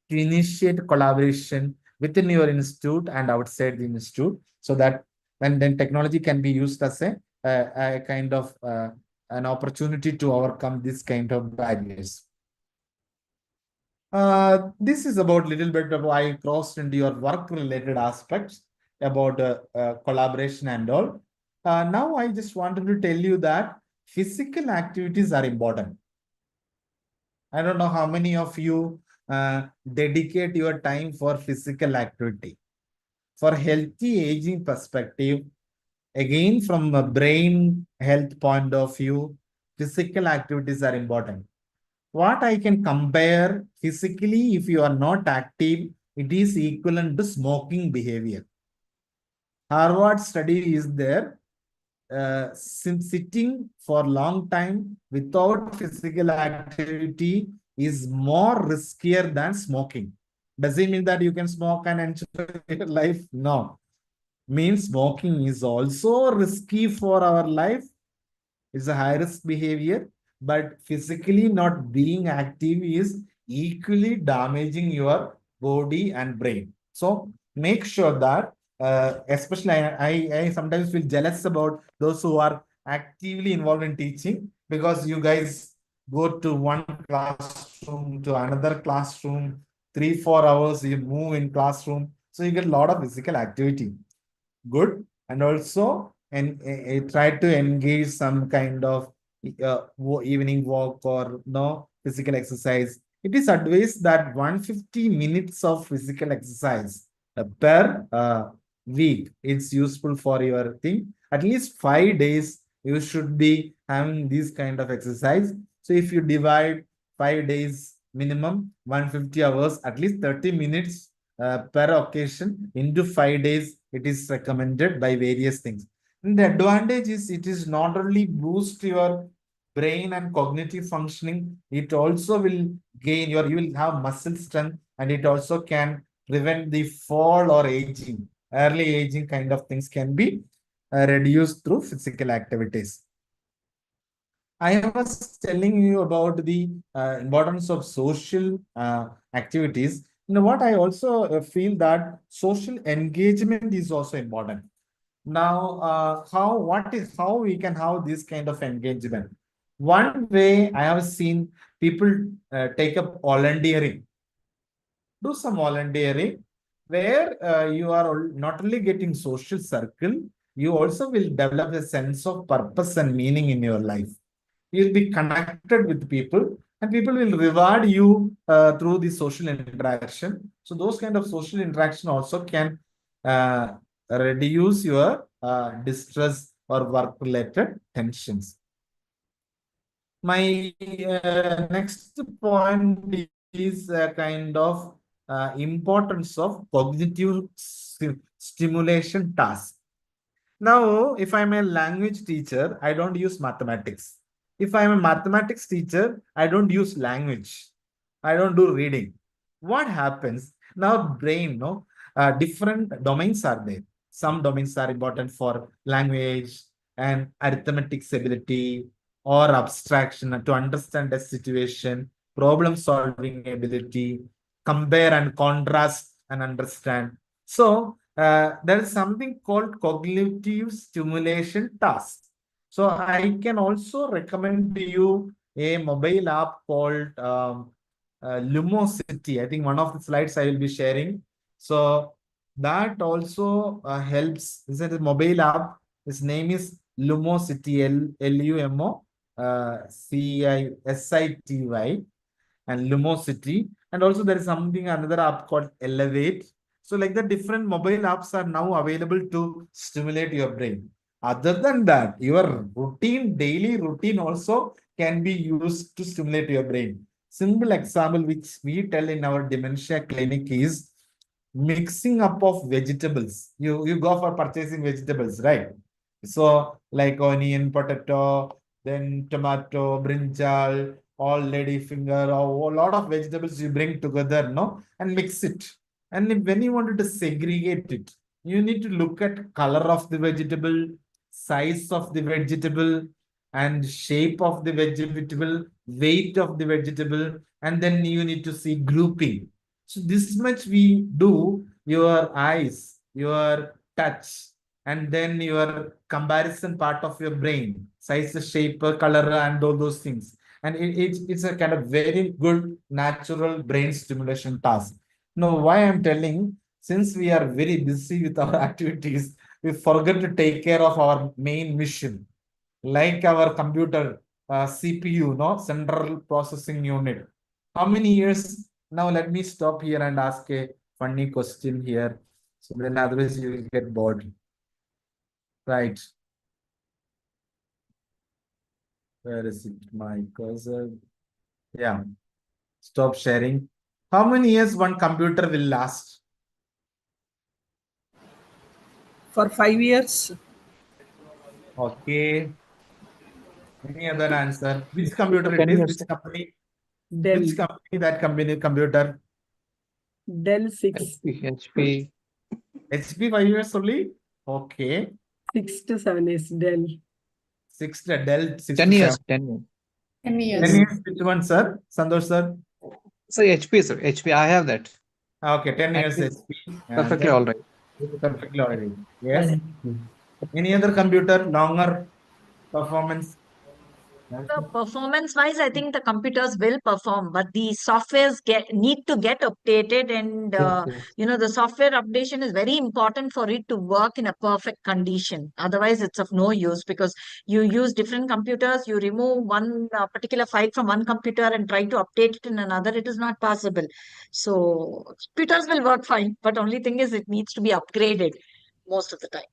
to initiate collaboration within your institute and outside the institute, so that when then technology can be used as a kind of an opportunity to overcome this kind of barriers. This is about little bit of I crossed into your work related aspects about collaboration and all. Now I just wanted to tell you that physical activities are important. I don't know how many of you dedicate your time for physical activity. For healthy aging perspective, again, from a brain health point of view, physical activities are important. What I can compare physically, if you are not active, it is equivalent to smoking behavior. Harvard study is there. Sitting for a long time without physical activity is more riskier than smoking. Does it mean that you can smoke and enjoy your life? No. Means smoking is also risky for our life. It's a high risk behavior, but physically not being active is equally damaging your body and brain. So make sure that especially I sometimes feel jealous about those who are actively involved in teaching, because you guys go to one classroom to another classroom 3-4 hours you move in classroom. So you get a lot of physical activity. Good. And also try to engage some kind of evening walk or no physical exercise. It is advised that 150 minutes of physical exercise per week. It's useful for your thing. At least 5 days you should be having this kind of exercise. So if you divide 5 days minimum 150 hours, at least 30 minutes per occasion into 5 days, it is recommended by various things. And the advantage is it is not only boost your brain and cognitive functioning, it also will gain you will have muscle strength, and it also can prevent the fall or aging. Early aging kind of things can be reduced through physical activities. I was telling you about the importance of social activities. What I also feel that social engagement is also important. Now, how we can have this kind of engagement? One way I have seen people take up volunteering. Do some volunteering where you are not only getting social circle, you also will develop a sense of purpose and meaning in your life. You'll be connected with people, and people will reward you through the social interaction. So those kind of social interaction also can reduce your distress or work-related tensions. My next point is a kind of importance of cognitive stimulation task. Now, if I'm a language teacher, I don't use mathematics. If I'm a mathematics teacher, I don't use language. I don't do reading. What happens? Now, brain, different domains are there. Some domains are important for language and arithmetic ability or abstraction to understand a situation, problem solving ability, compare and contrast and understand. So, there is something called cognitive stimulation task. So I can also recommend to you a mobile app called Lumosity. I think one of the slides I will be sharing. So that also helps. This is a mobile app. His name is Lumosity, Lumosity, and Lumosity. And also there is something, another app called Elevate. So like the different mobile apps are now available to stimulate your brain. Other than that, your daily routine also can be used to stimulate your brain. Simple example which we tell in our dementia clinic is mixing up of vegetables. You go for purchasing vegetables, right? So like onion, potato, then tomato, brinjal, all lady finger, or a lot of vegetables you bring together, and mix it. And when you wanted to segregate it, you need to look at color of the vegetable, size of the vegetable, and shape of the vegetable, weight of the vegetable, and then you need to see grouping. So this much we do, your eyes, your touch, and then your comparison part of your brain, size, shape, color, and all those things. And it's a kind of very good natural brain stimulation task. Now, why I'm telling, since we are very busy with our activities, we forget to take care of our main mission, like our computer CPU, Central Processing Unit. How many years? Now, let me stop here and ask a funny question here. So then otherwise you will get bored. Right. Where is it? My cursor. Yeah. Stop sharing. How many years one computer will last? For 5 years. Okay. Any other answer? Which computer it 10 is? years. Which company? Dell. Which company that company computer? Dell 6. HP. HP 5 years only? Okay. 6 to 7 years. Dell. 6 to Dell 6 10 to years. 7. 10 years. 10 10 years. years. Which one, sir? Santosh, sir? So HP, sir. HP. I have that. Okay, 10 years Actually, HP. perfectly all right. Perfectly all right. Yes. Any other computer, longer performance? So performance-wise, I think the computers will perform, but the softwares need to get updated, and the software updation is very important for it to work in a perfect condition. Otherwise, it's of no use because you use different computers, you remove one particular file from one computer and try to update it in another. It is not possible. So computers will work fine, but only thing is it needs to be upgraded most of the time.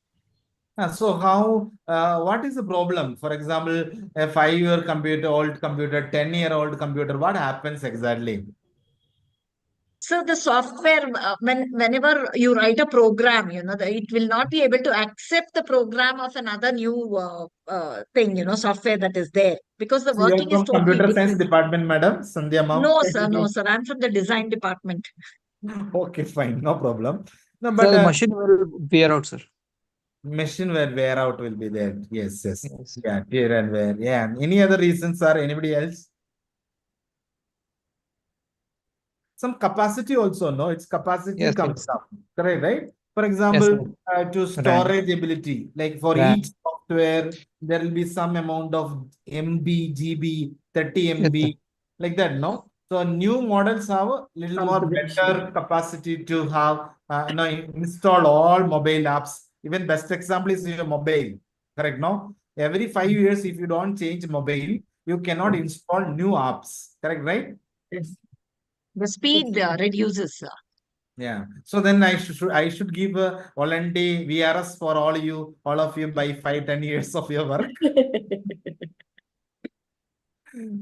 So what is the problem? For example, a 5-year computer, old computer, 10-year-old computer, what happens exactly? So the software, whenever you write a program, it will not be able to accept the program of another new thing, software that is there because the So you're working is from totally computer science different. department, madam, Sandhya ma'am? No, sir, no, sir. I'm from the design department. Okay, fine, no problem. No, So but the machine will wear out, sir. machine wear out will be there. Yes. Yes. Yeah, tear and wear. Yeah. Any other reasons, sir? Anybody else? Some capacity also, no? Its capacity Yes, comes yes. down. Correct, right? For Yes, sir. example, to RAM. storage ability, like for RAM. each software, there will be some amount of MB, GB, 30 Yes, sir. MB, like that, no? So new models have a little more Configuration. better capacity to have, install all mobile apps. Even best example is your mobile, correct, no? Every 5 years, if you don't change mobile, you cannot install new apps, correct, right? Yes. The speed reduces. Yeah. So then I should give a volunteer VRS for all of you by 5-10 years of your work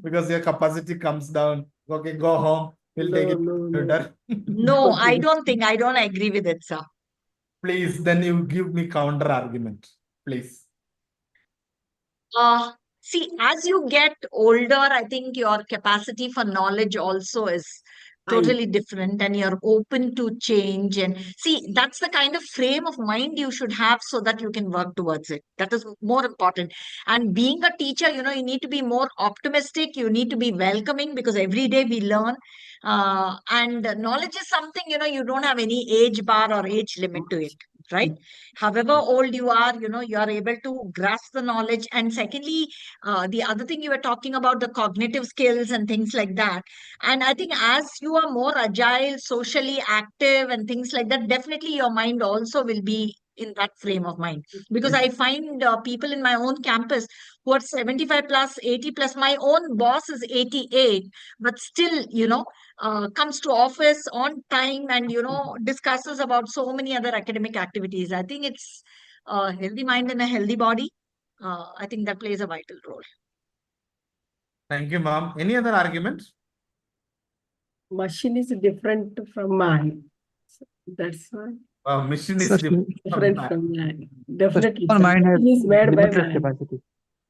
because your capacity comes down. Okay, go home. We'll take it No. computer. No, I don't agree with it, sir. Please, then you give me counter argument. Please. See, as you get older, I think your capacity for knowledge also is totally different, and you're open to change. And see, that's the kind of frame of mind you should have so that you can work towards it. That is more important. And being a teacher, you need to be more optimistic. You need to be welcoming because every day we learn. And knowledge is something, you don't have any age bar or age limit to it, right? However old you are, you are able to grasp the knowledge. And secondly, the other thing you were talking about, the cognitive skills and things like that. And I think as you are more agile, socially active and things like that, definitely your mind also will be in that frame of mind. Because I find people in my own campus who are 75 plus, 80 plus, my own boss is 88, but still, comes to office on time and, discusses about so many other academic activities. I think it's a healthy mind and a healthy body. I think that plays a vital role. Thank you, ma'am. Any other argument? Machine is different from man. That's why. Machine is Sir, Different from man. Definitely. human mind has Machine is made by limitless man. capacity.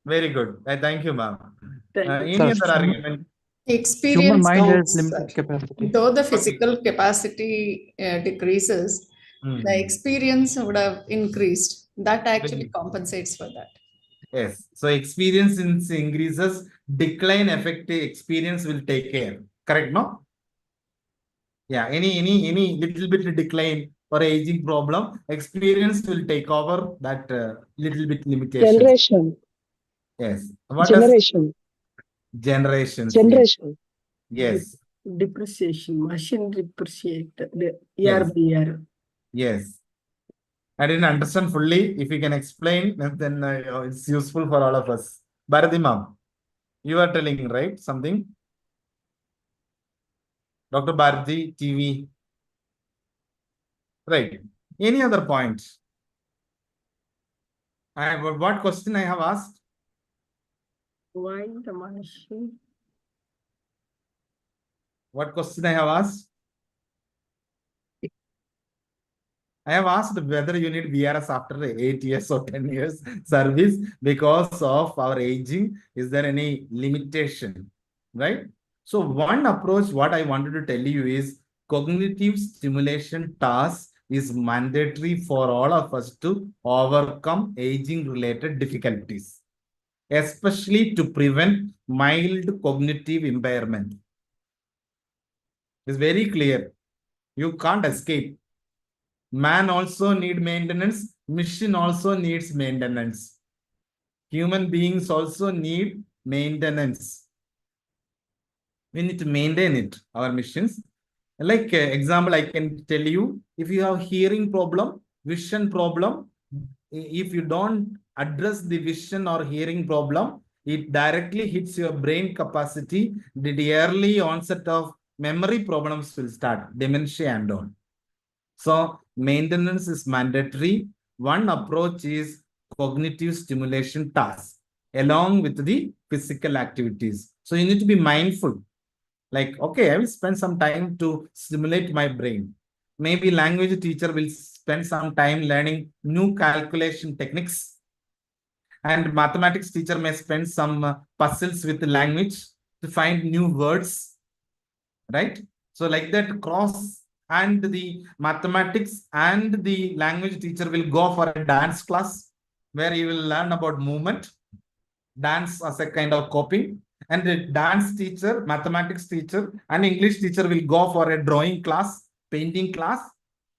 Very good. Thank you, ma'am. Thank you. Any Sir, other argument? human Experience mind has counts, limited sir. capacity. Though the physical capacity decreases, the experience would have increased. That actually compensates for that. Yes. So experience increases, decline effective experience will take care. Correct, no? Yeah. Any little bit decline or aging problem, experience will take over that little bit limitation. Generation. Yes. What Generation. generations? Generation. Yes. Depreciation. Machine depreciate year by year. Yes. I didn't understand fully. If you can explain, then it's useful for all of us. Bharati ma'am, you are telling, right? Something? Dr. Bharati, TV. Right. Any other point? What question I have asked? Why the machine? What question I have asked? I have asked whether you need VRS after 8 years or 10 years service because of our aging. Is there any limitation? Right? So one approach, what I wanted to tell you is cognitive stimulation task is mandatory for all of us to overcome aging related difficulties, especially to prevent mild cognitive impairment. It's very clear. You can't escape. Man also need maintenance. Machine also needs maintenance. Human beings also need maintenance. We need to maintain it, our missions. Like example, I can tell you, if you have hearing problem, vision problem, if you don't address the vision or hearing problem, it directly hits your brain capacity. The early onset of memory problems will start, dementia and all. So maintenance is mandatory. One approach is cognitive stimulation tasks along with the physical activities. So you need to be mindful. Like, okay, I will spend some time to stimulate my brain. Maybe language teacher will spend some time learning new calculation techniques. And mathematics teacher may spend some puzzles with the language to find new words, right? So like that cross, and the mathematics and the language teacher will go for a dance class where you will learn about movement, dance as a kind of coping. And the dance teacher, mathematics teacher, and English teacher will go for a drawing class, painting class,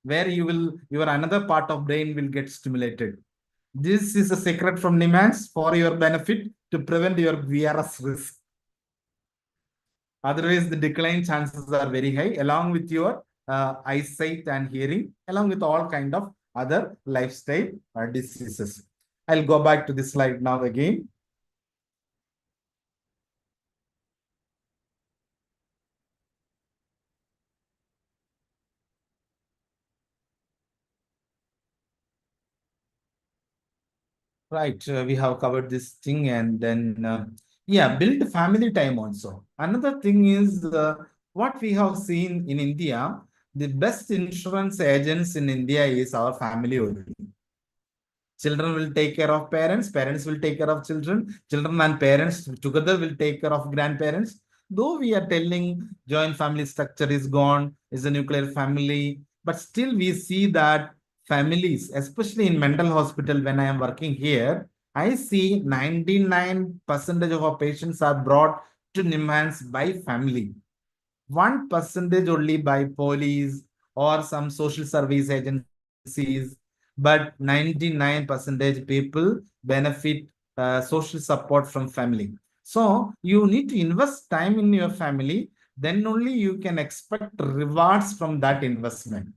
where your another part of brain will get stimulated. This is a secret from NIMANS for your benefit to prevent your VRS risk. Otherwise, the decline chances are very high, along with your eyesight and hearing, along with all kind of other lifestyle diseases. I'll go back to this slide now again. Right, we have covered this thing, and then yeah, build family time also. Another thing is what we have seen in India, the best insurance agents in India is our family only. Children will take care of parents, parents will take care of children, children and parents together will take care of grandparents. Though we are telling joint family structure is gone, is a nuclear family, but still we see that families, especially in mental hospital, when I am working here, I see 99% of our patients are brought to NIMANS by family. 1% only by police or some social service agencies, but 99% people benefit social support from family. So you need to invest time in your family, then only you can expect rewards from that investment.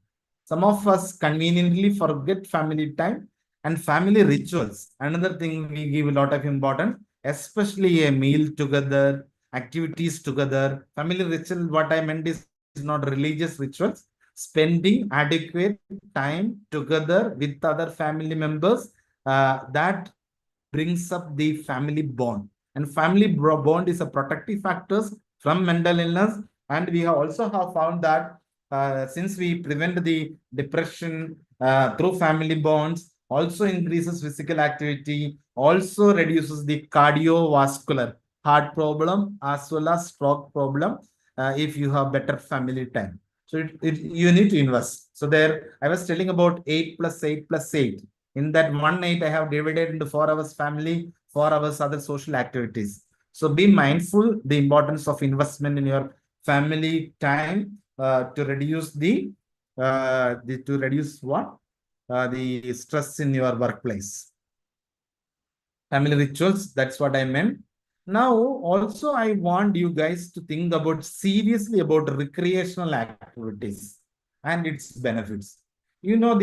Some of us conveniently forget family time and family rituals. Another thing we give a lot of importance, especially a meal together, activities together. Family ritual, what I meant is not religious rituals. Spending adequate time together with other family members, that brings up the family bond. And family bond is a protective factors from mental illness. And we have also have found that since we prevent the depression through family bonds, also increases physical activity, also reduces the cardiovascular heart problem as well as stroke problem if you have better family time. So you need to invest. So there, I was telling about 8 plus 8 plus 8. In that 1/8, I have divided into 4 hours family, 4 hours other social activities. So be mindful the importance of investment in your family time to reduce the stress in your workplace. Family rituals, that's what I meant. Now, also, I want you guys to think about seriously about recreational activities and its benefits. You know,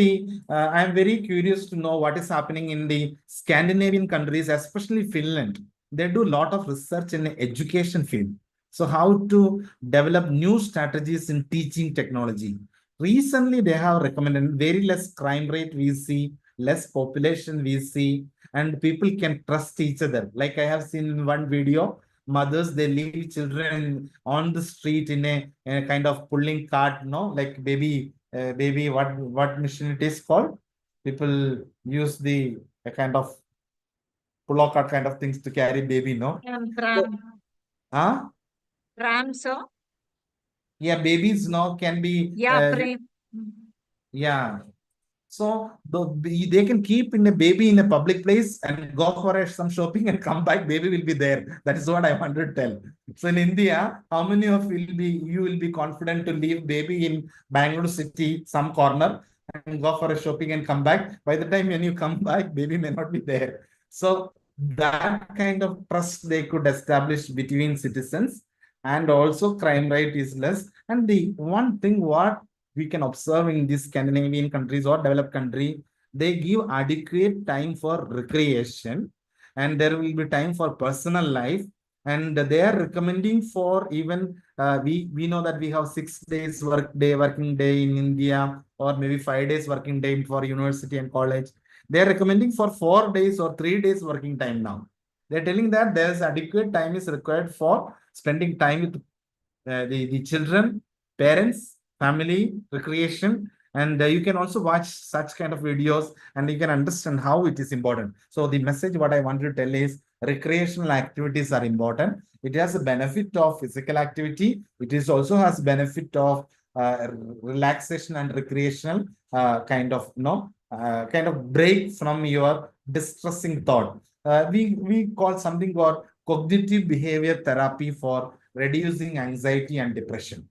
I'm very curious to know what is happening in the Scandinavian countries, especially Finland. They do a lot of research in the education field. So how to develop new strategies in teaching technology. Recently, they have recommended very less crime rate we see, less population we see, and people can trust each other. Like I have seen in one video, mothers, they leave children on the street in a kind of pulling cart, no, like baby, what machine it is called? People use the kind of pull cart kind of things to carry baby, no? Pram. Huh? Pram, sir? Yeah, babies now can be. Yeah, pram. Yeah. So they can keep in a baby in a public place and go for some shopping and come back. Baby will be there. That is what I wanted to tell. So in India, how many of you will be confident to leave baby in Bangalore city, some corner, and go for a shopping and come back? By the time when you come back, baby may not be there. So that kind of trust they could establish between citizens, and also crime rate is less. And the one thing what we can observe in these Scandinavian countries or developed country, they give adequate time for recreation, and there will be time for personal life. And they are recommending for even we know that we have 6 days working day in India, or maybe 5 days working day for university and college. They're recommending for 4 days or 3 days working time now. They're telling that there's adequate time is required for spending time with the children, parents, family, recreation. And you can also watch such kind of videos and you can understand how it is important. So the message what I want to tell is recreational activities are important. It has a benefit of physical activity. It is also has benefit of relaxation and recreational kind of kind of break from your distressing thought. We call something called cognitive behavior therapy for reducing anxiety and depression.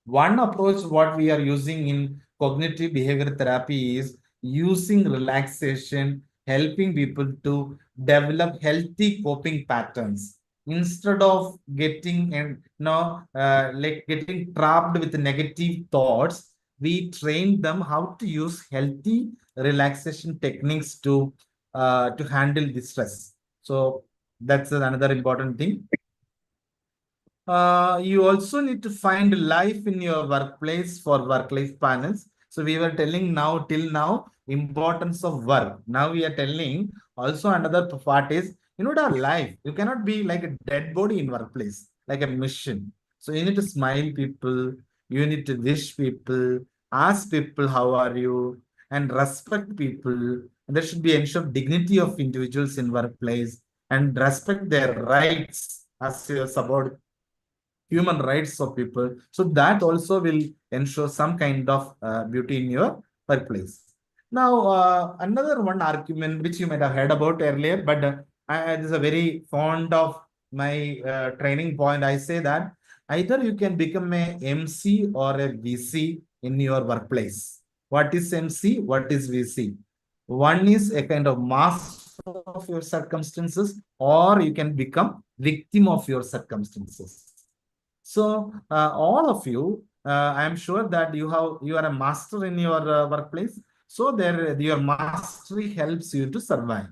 One approach what we are using in cognitive behavior therapy is using relaxation, helping people to develop healthy coping patterns instead of getting like getting trapped with negative thoughts. We train them how to use healthy relaxation techniques to handle the stress. So that's another important thing. You also need to find life in your workplace for work-life balance. So we were telling now till now importance of work. Now we are telling also another part is our life. You cannot be like a dead body in workplace, like a mission. So you need to smile people. You need to wish people, ask people how are you, and respect people. And there should be ensure dignity of individuals in workplace and respect their rights as you about human rights of people. So that also will ensure some kind of beauty in your workplace. Now, another one argument which you might have heard about earlier, but this is a very fond of my training point. I say that either you can become a MC or a VC in your workplace. What is MC? What is VC? One is a kind of master of your circumstances, or you can become victim of your circumstances. So all of you, I am sure that you are a master in your workplace. So there your mastery helps you to survive.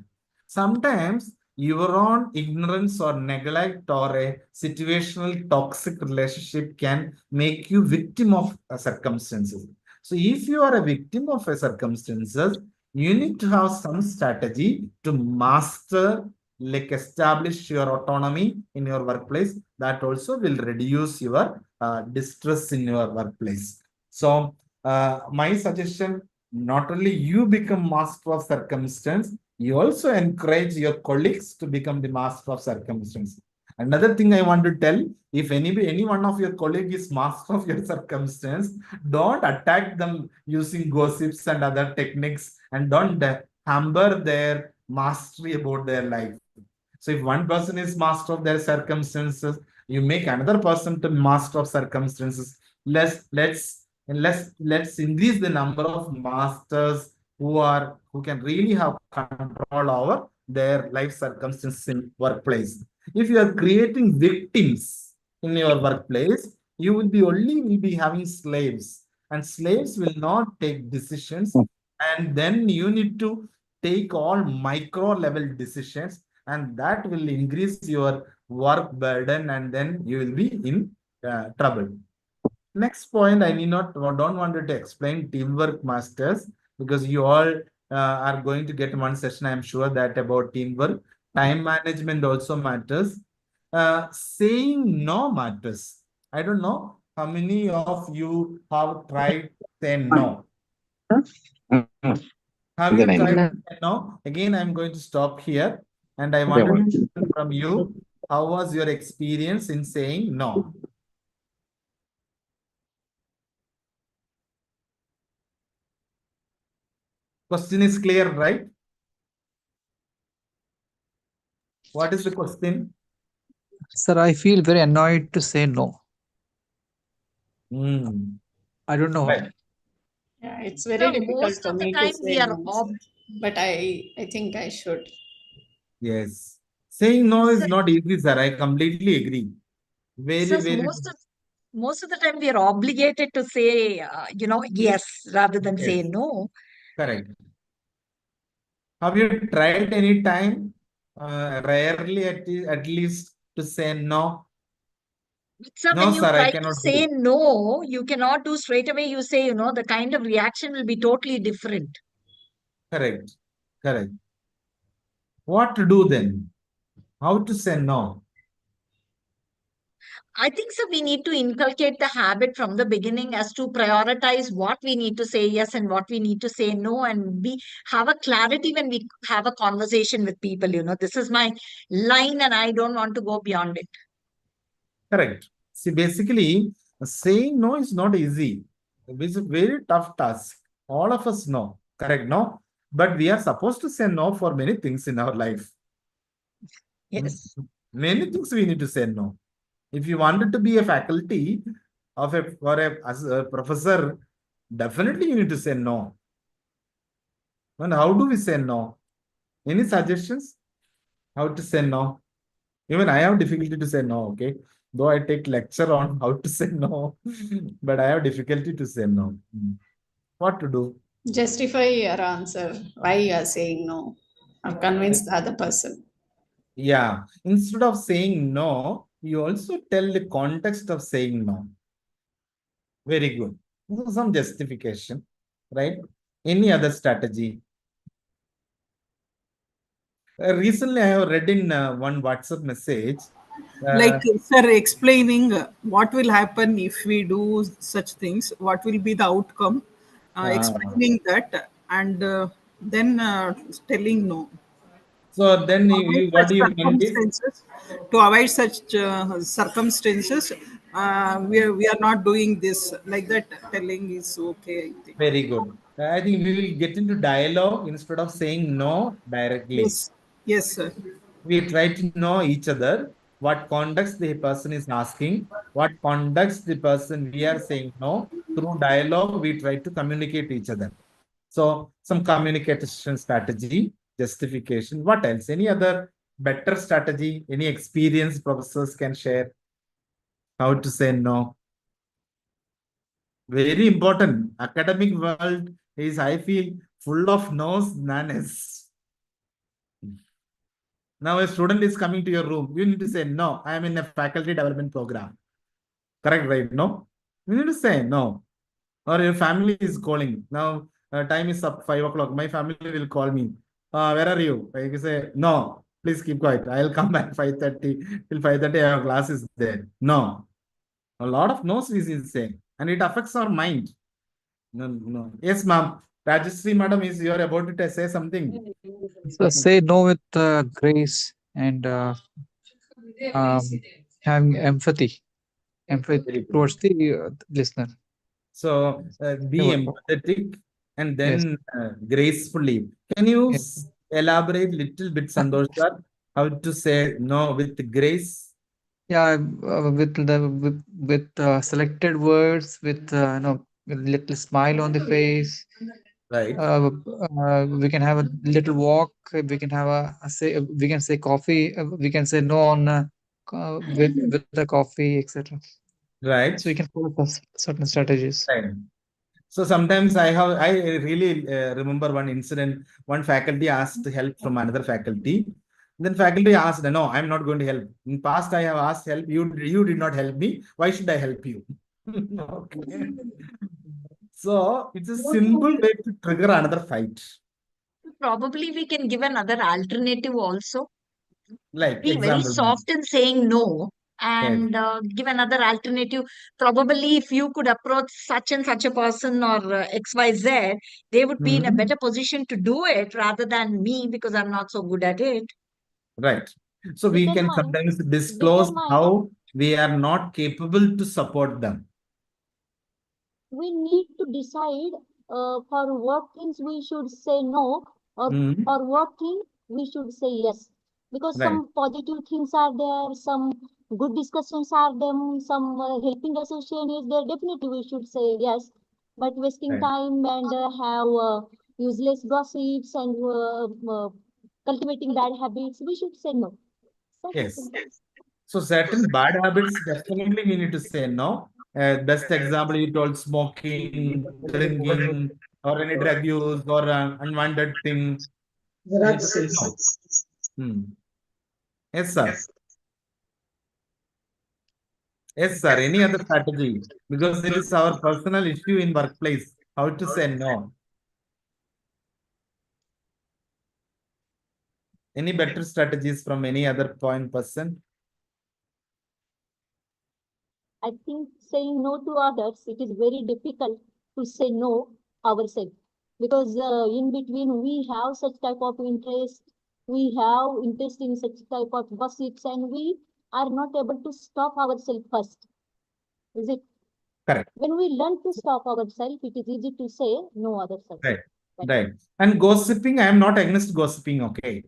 Sometimes your own ignorance or neglect or a situational toxic relationship can make you victim of circumstances. So if you are a victim of a circumstances, you need to have some strategy to master, like establish your autonomy in your workplace. That also will reduce your distress in your workplace. So my suggestion, not only you become master of circumstance, you also encourage your colleagues to become the master of circumstance. Another thing I want to tell, if any one of your colleague is master of your circumstance, don't attack them using gossips and other techniques, and don't hamper their mastery about their life. So if one person is master of their circumstances, you make another person to master of circumstances. Let's increase the number of masters who can really have control over their life circumstances in workplace. If you are creating victims in your workplace, you will be having slaves, and slaves will not take decisions, and then you need to take all micro level decisions, and that will increase your work burden, and then you will be in trouble. Next point, I don't want to explain teamwork masters, because you all are going to get one session, I'm sure, that about teamwork. Time management also matters. Saying no matters. I don't know how many of you have tried saying no. Have you tried to say no? Again, I'm going to stop here, and I want to listen from you. How was your experience in saying no? Question is clear, right? What is the question? Sir, I feel very annoyed to say no. I don't know. Right. Yeah, it's very difficult most for of the me time to we say are no, sir. But I think I should. Yes. Saying no is Sir, not easy, sir. I completely agree. Very, sir, very. most of the time we are obligated to say, yes, rather than say Yes. no. Correct. Have you tried any time, rarely at least, to say no? But sir, No, when you sir, I try to cannot say do. no, you cannot do straight away. You say, the kind of reaction will be totally different. Correct. Correct. What to do then? How to say no? I think so. We need to inculcate the habit from the beginning as to prioritize what we need to say yes and what we need to say no. And we have a clarity when we have a conversation with people. This is my line and I don't want to go beyond it. Correct. See, basically, saying no is not easy. It's a very tough task. All of us know. Correct, no? But we are supposed to say no for many things in our life. Yes. Many things we need to say no. If you wanted to be a faculty of as a professor, definitely you need to say no. And how do we say no? Any suggestions? How to say no? Even I have difficulty to say no, okay? Though I take lecture on how to say no, but I have difficulty to say no. What to do? Justify your answer, why you are saying no, or convince the other person. Yeah. Instead of saying no, you also tell the context of saying no. Very good. Some justification, right? Any other strategy? Recently, I have read in one WhatsApp message. Like sir explaining what will happen if we do such things, what will be the outcome, Uh, explaining that, and then telling no. so then Avoid what such do you mean is circumstances, to avoid such circumstances, we are not doing this, like that telling is okay, I think. very good. I think we will get into dialogue instead of saying no directly. Yes, yes sir. We try to know each other, what context the person is asking, what context the person we are saying no. Through dialogue, we try to communicate each other. So some communication strategy, justification. What else? Any other better strategy? Any experience professors can share? How to say no? Very important. Academic world is, I feel, full of no's, nanes. Now a student is coming to your room. You need to say, no, I am in a faculty development program. Correct, right? No? You need to say no. Or your family is calling. Now time is up 5 o'clock. My family will call me. Where are you? I can say, no, please keep quiet. I'll come back 5:30. Till 5:30, I have classes there. No. A lot of no's we will say. And it affects our mind. No, no. Yes, ma'am. Rajashree, madam, is you are about to say something? So say no with grace and um, having empathy Very good. towards the listener. So be empathetic and Yes. then gracefully. Can you Yes. elaborate little bit, Sandosh sir, how to say no with grace? Yeah, with selected words, with with little smile on the face. Right, We can have a little walk. We can have we can say coffee. We can say no on with the coffee, etc. right, So we can follow certain strategies. right. So sometimes I really remember one incident. One faculty asked help from another faculty. Then faculty asked, no, I'm not going to help. In past, I have asked help. You did not help me. Why should I help you? Okay. So it's a simple way to trigger another fight. Probably we can give another alternative also. Like Be very example, ma'am. soft in saying no Yes. and give another alternative. Probably if you could approach such and such a person or XYZ, they would be in a Mhm. better position to do it rather than me because I'm not so good at it. Right. So we can sometimes disclose how we are not capable to support them. We need to decide for what things we should say no, or Mhm. for what thing we should say yes. Because Right. some positive things are there, some good discussions are there, some helping association is there. Definitely we should say yes. But wasting Right. time and have useless gossips and cultivating bad habits, we should say no. Yes. So certain bad habits, definitely we need to say no. Best example, you told smoking, drinking, or any drug use or unwanted thing. We need to say no. Yes, sir. Yes, sir. Any other strategy? Because it is our personal issue in workplace. How to say no? Any better strategies from any other point person? I think saying no to others, it is very difficult to say no ourselves, because in between we have such type of interest, we have interest in such type of gossips, and we are not able to stop ourselves first. Is it? Correct. When we learn to stop ourselves, it is easy to say no others. Right. Right. And gossiping, I am not against gossiping, okay?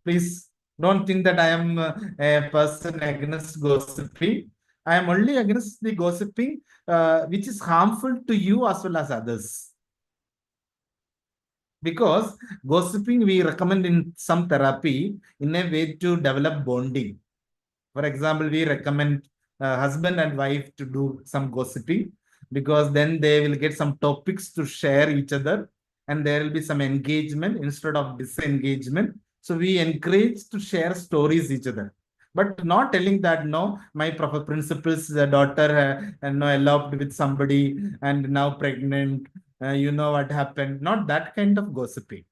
Please don't think that I am a person against gossiping. I am only against the gossiping which is harmful to you as well as others. Because gossiping we recommend in some therapy in a way to develop bonding. For example, we recommend husband and wife to do some gossiping, because then they will get some topics to share each other and there will be some engagement instead of disengagement. So we encourage to share stories each other, but not telling that no, my principal's daughter eloped with somebody and now pregnant. You know what happened? Not that kind of gossiping,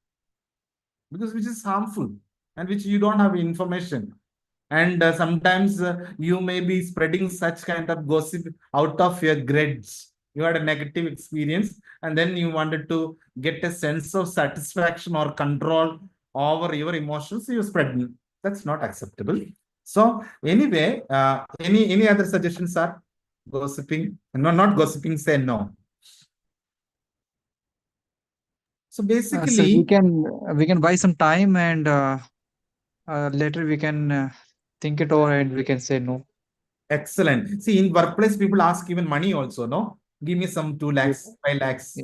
because which is harmful and which you don't have information. And sometimes you may be spreading such kind of gossip out of your grudge. You had a negative experience and then you wanted to get a sense of satisfaction or control over your emotions. So you spread. That's not acceptable. So anyway, any other suggestions, sir? Gossiping? No, not gossiping. Say no. So basically, So we can buy some time, and later we can think it over and we can say no. Excellent. See, in workplace, people ask even money also, no? Give me some 2 lakhs, 5 lakhs,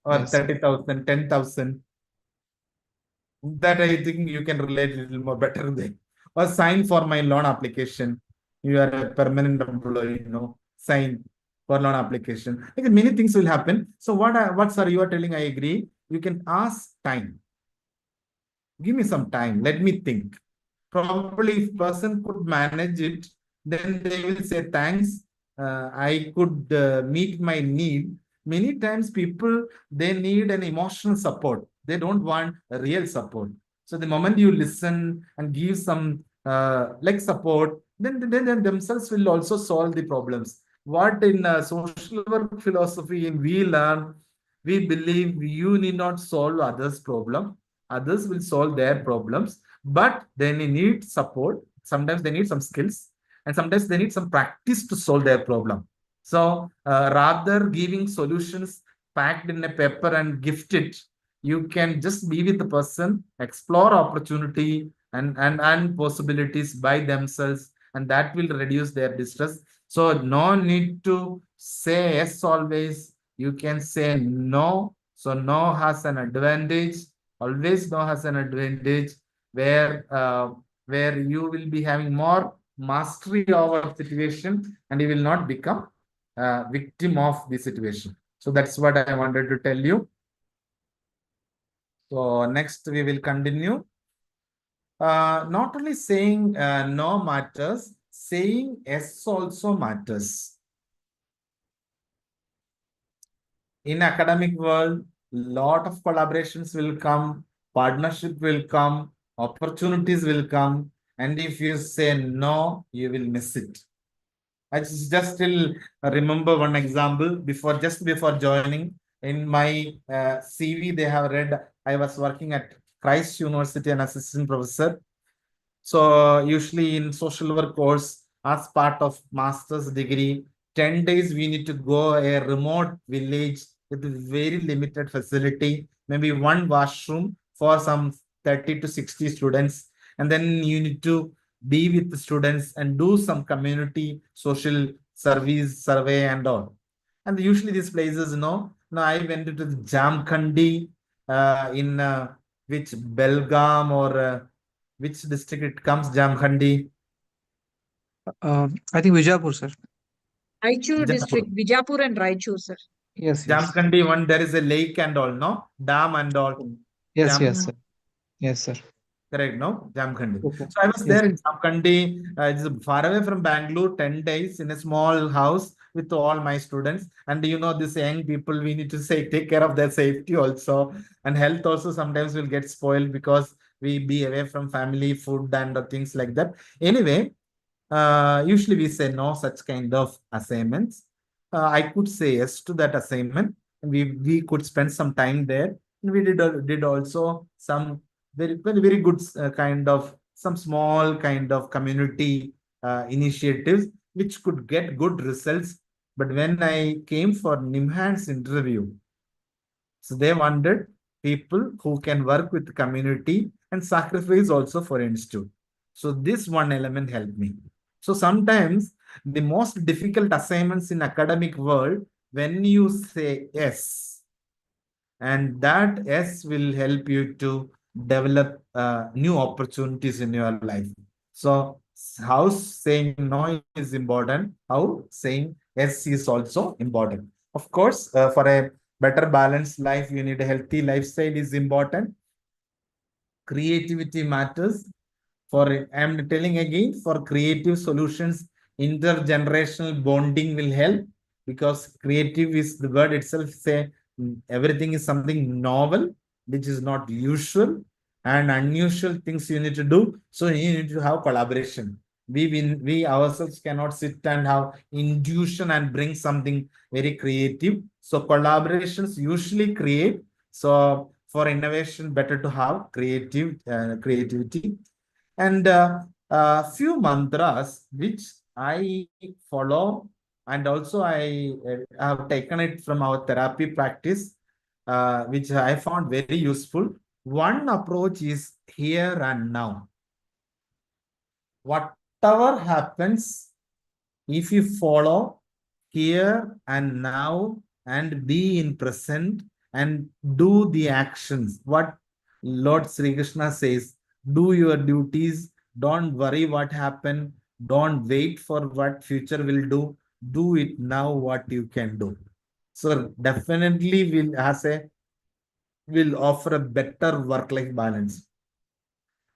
or 30,000, 10,000. That I think you can relate a little more better than. Or sign for my loan application. You are a permanent employee, sign for loan application. Like many things will happen. So what sir you are telling, I agree. You can ask time. Give me some time. Let me think. Probably if person could manage it, then they will say, thanks, I could meet my need. Many times people, they need an emotional support. They don't want a real support. So the moment you listen and give some support, then themselves will also solve the problems. What in social work philosophy we learn, we believe you need not solve others' problem. Others will solve their problems, but they need support. Sometimes they need some skills, and sometimes they need some practice to solve their problem. So rather giving solutions packed in a paper and gift it, you can just be with the person, explore opportunity and possibilities by themselves, and that will reduce their distress. So no need to say yes always. You can say no. So no has an advantage. Always no has an advantage, where you will be having more mastery over situation and you will not become a victim of the situation. So that's what I wanted to tell you. So next we will continue. Not only saying no matters, saying yes also matters. In academic world, lot of collaborations will come, partnership will come, opportunities will come, and if you say no, you will miss it. I just still remember one example just before joining. In my CV, they have read I was working at Christ University, an assistant professor. So usually in social work course, as part of master's degree, 10 days we need to go a remote village with very limited facility, maybe one washroom for some 30 to 60 students. And then you need to be with the students and do some community social service survey and all. And usually these places, I went to the Jamkhandi in which Belgaum or which district it comes, Jamkhandi? I think Vijayapur, sir. Raichur Bijapur. district, Bijapur and Raichur, sir. Yes, yes. Jamkhandi one, there is a lake and all, no? Dam and all. Yes, yes, sir. Yes, sir. Correct, no? Jamkhandi. Okay. So I was Yes. there in Jamkhandi. It's far away from Bangalore, 10 days in a small house with all my students. And you know, these young people, we need to say, take care of their safety also. And health also sometimes will get spoiled because we be away from family, food and things like that. Anyway, usually we say no such kind of assignments. I could say yes to that assignment. We could spend some time there. And we did also some very good kind of some small kind of community initiatives which could get good results. But when I came for NIMHANS interview, so they wanted people who can work with the community and sacrifice also for institute. So this one element helped me. So sometimes the most difficult assignments in academic world, when you say yes, and that yes will help you to develop new opportunities in your life. So how saying no is important, how saying yes is also important. Of course, for a better balanced life, you need a healthy lifestyle is important. Creativity matters. For I'm telling again, for creative solutions, intergenerational bonding will help, because creative is the word itself say everything is something novel, which is not usual, and unusual things you need to do. So you need to have collaboration. We ourselves cannot sit and have intuition and bring something very creative. So collaborations usually create. So for innovation, better to have creativity. And few mantras which I follow, and also I have taken it from our therapy practice, which I found very useful. One approach is here and now. Whatever happens, if you follow here and now and be in present and do the actions, what Lord Sri Krishna says, do your duties, don't worry what happened, don't wait for what future will do it now what you can do. So definitely will offer a better work-life balance.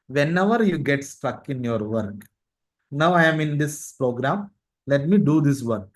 Whenever you get stuck in your work, now I am in this program, let me do this work.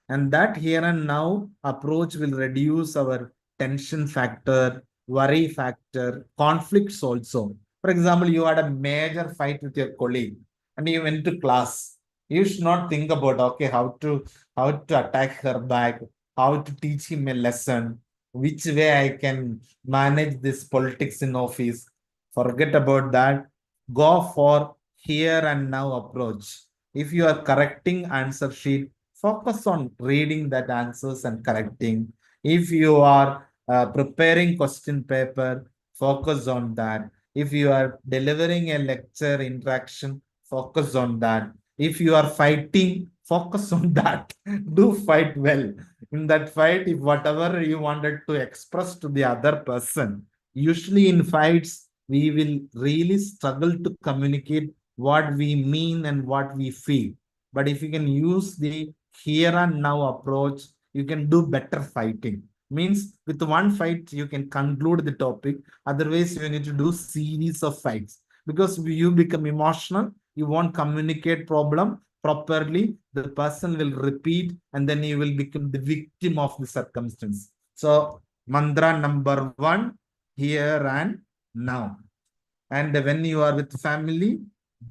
And that here and now approach will reduce our tension factor, worry factor, conflicts also. For example, you had a major fight with your colleague and you went to class. You should not think about, okay, how to attack her back, how to teach him a lesson, which way I can manage this politics in office. Forget about that. Go for here and now approach. If you are correcting answer sheet, focus on reading that answers and correcting. If you are preparing question paper, focus on that. If you are delivering a lecture interaction, focus on that. If you are fighting, focus on that. Do fight well. In that fight, if whatever you wanted to express to the other person, usually in fights, we will really struggle to communicate what we mean and what we feel. But if you can use the here and now approach, you can do better fighting. Means with one fight, you can conclude the topic. Otherwise, you need to do series of fights. Because you become emotional, you won't communicate problem properly, the person will repeat, and then you will become the victim of the circumstance. So, mantra number 1, here and now. And when you are with family,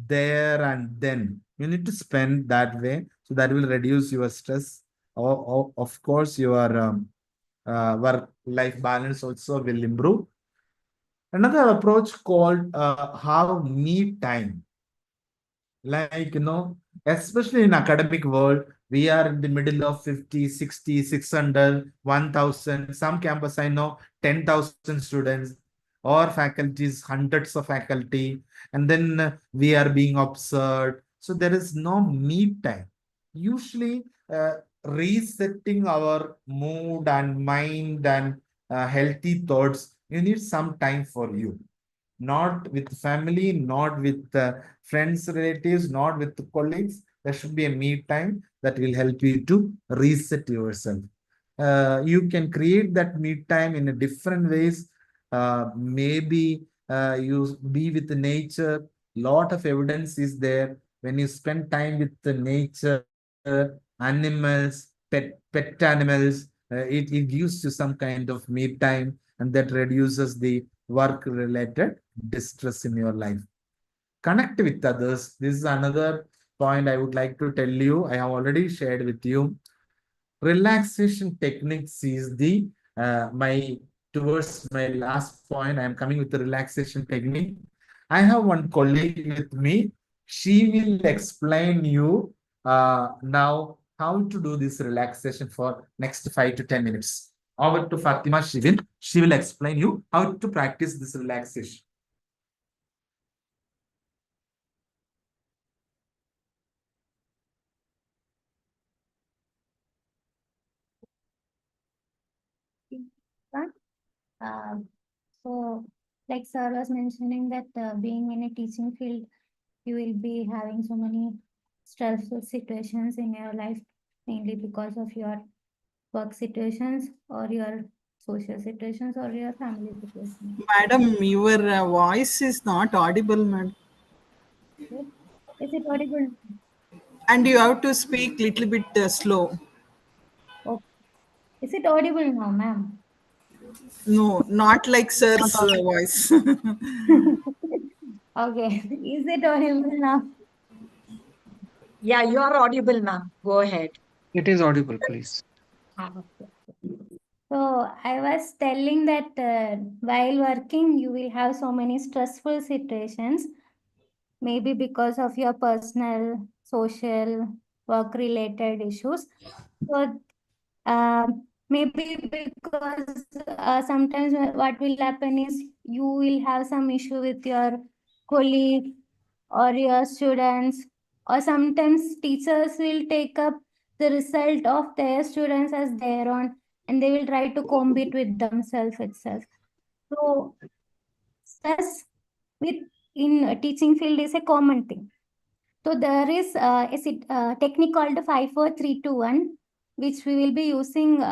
there and then, you need to spend that way. So that will reduce your stress. Of course, your work-life balance also will improve. Another approach called have me time. Like, especially in academic world, we are in the middle of 50, 60, 600, 1000. Some campus, I know, 10,000 students or faculties, hundreds of faculty. And then we are being observed. So there is no me time. Usually, resetting our mood and mind and healthy thoughts, you need some time for you. not with family, not with friends, relatives, not with colleagues. There should be a me time that will help you to reset yourself. You can create that me time in a different ways. Maybe you be with the nature. Lot of evidence is there when you spend time with the nature, animals, pet animals. It gives you some kind of me time, and that reduces the work related distress in your life. Connect with others. This is another point I would like to tell you. I have already shared with you. Relaxation techniques is the my towards my last point. I am coming with the relaxation technique. I have one colleague with me. She will explain you now how to do this relaxation for next 5 to 10 minutes. Over to Fatima. She will explain you how to practice this relaxation. So, like sir was mentioning that being in a teaching field, you will be having so many stressful situations in your life, mainly because of your work situations or your social situations or your family situations. Madam, your voice is not audible, madam. Okay? Is it audible? And you have to speak little bit slow. Oh, is it audible now, ma'am? No, not like Not sir's audible. voice. Okay, is it audible now? Yeah, you are audible, ma'am. Go ahead. It is audible, please. Okay. So I was telling that while working, you will have so many stressful situations, maybe because of your personal, social, work-related issues. So maybe because sometimes what will happen is you will have some issue with your colleague or your students, or sometimes teachers will take up the result of their students as their own, and they will try to compete with themselves itself. So stress with in a teaching field is a common thing. So there is a technique called 5 4 3 2 1, which we will be using,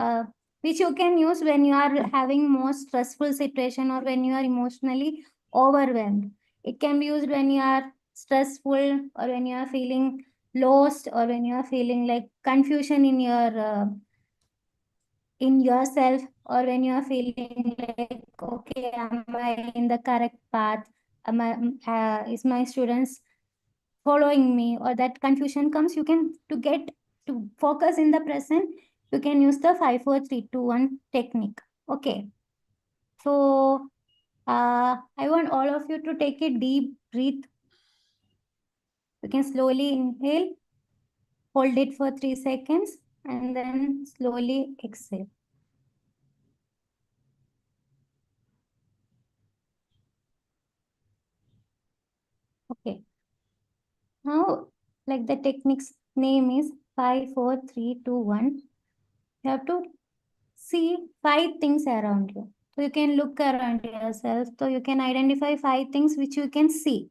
which you can use when you are having more stressful situation or when you are emotionally overwhelmed. It can be used when you are stressful or when you are feeling lost or when you are feeling like confusion in yourself, or when you are feeling like, okay, am I in the correct path? Is my students following me, or that confusion comes, you can to get to focus in the present, you can use the 5 4 3 2 1 technique. Okay, so I want all of you to take a deep breath. You can slowly inhale, hold it for 3 seconds, and then slowly exhale. Okay, now like the technique's name is 5 4 3 2 1. You have to see 5 things around you. So you can look around yourself. So you can identify 5 things which you can see.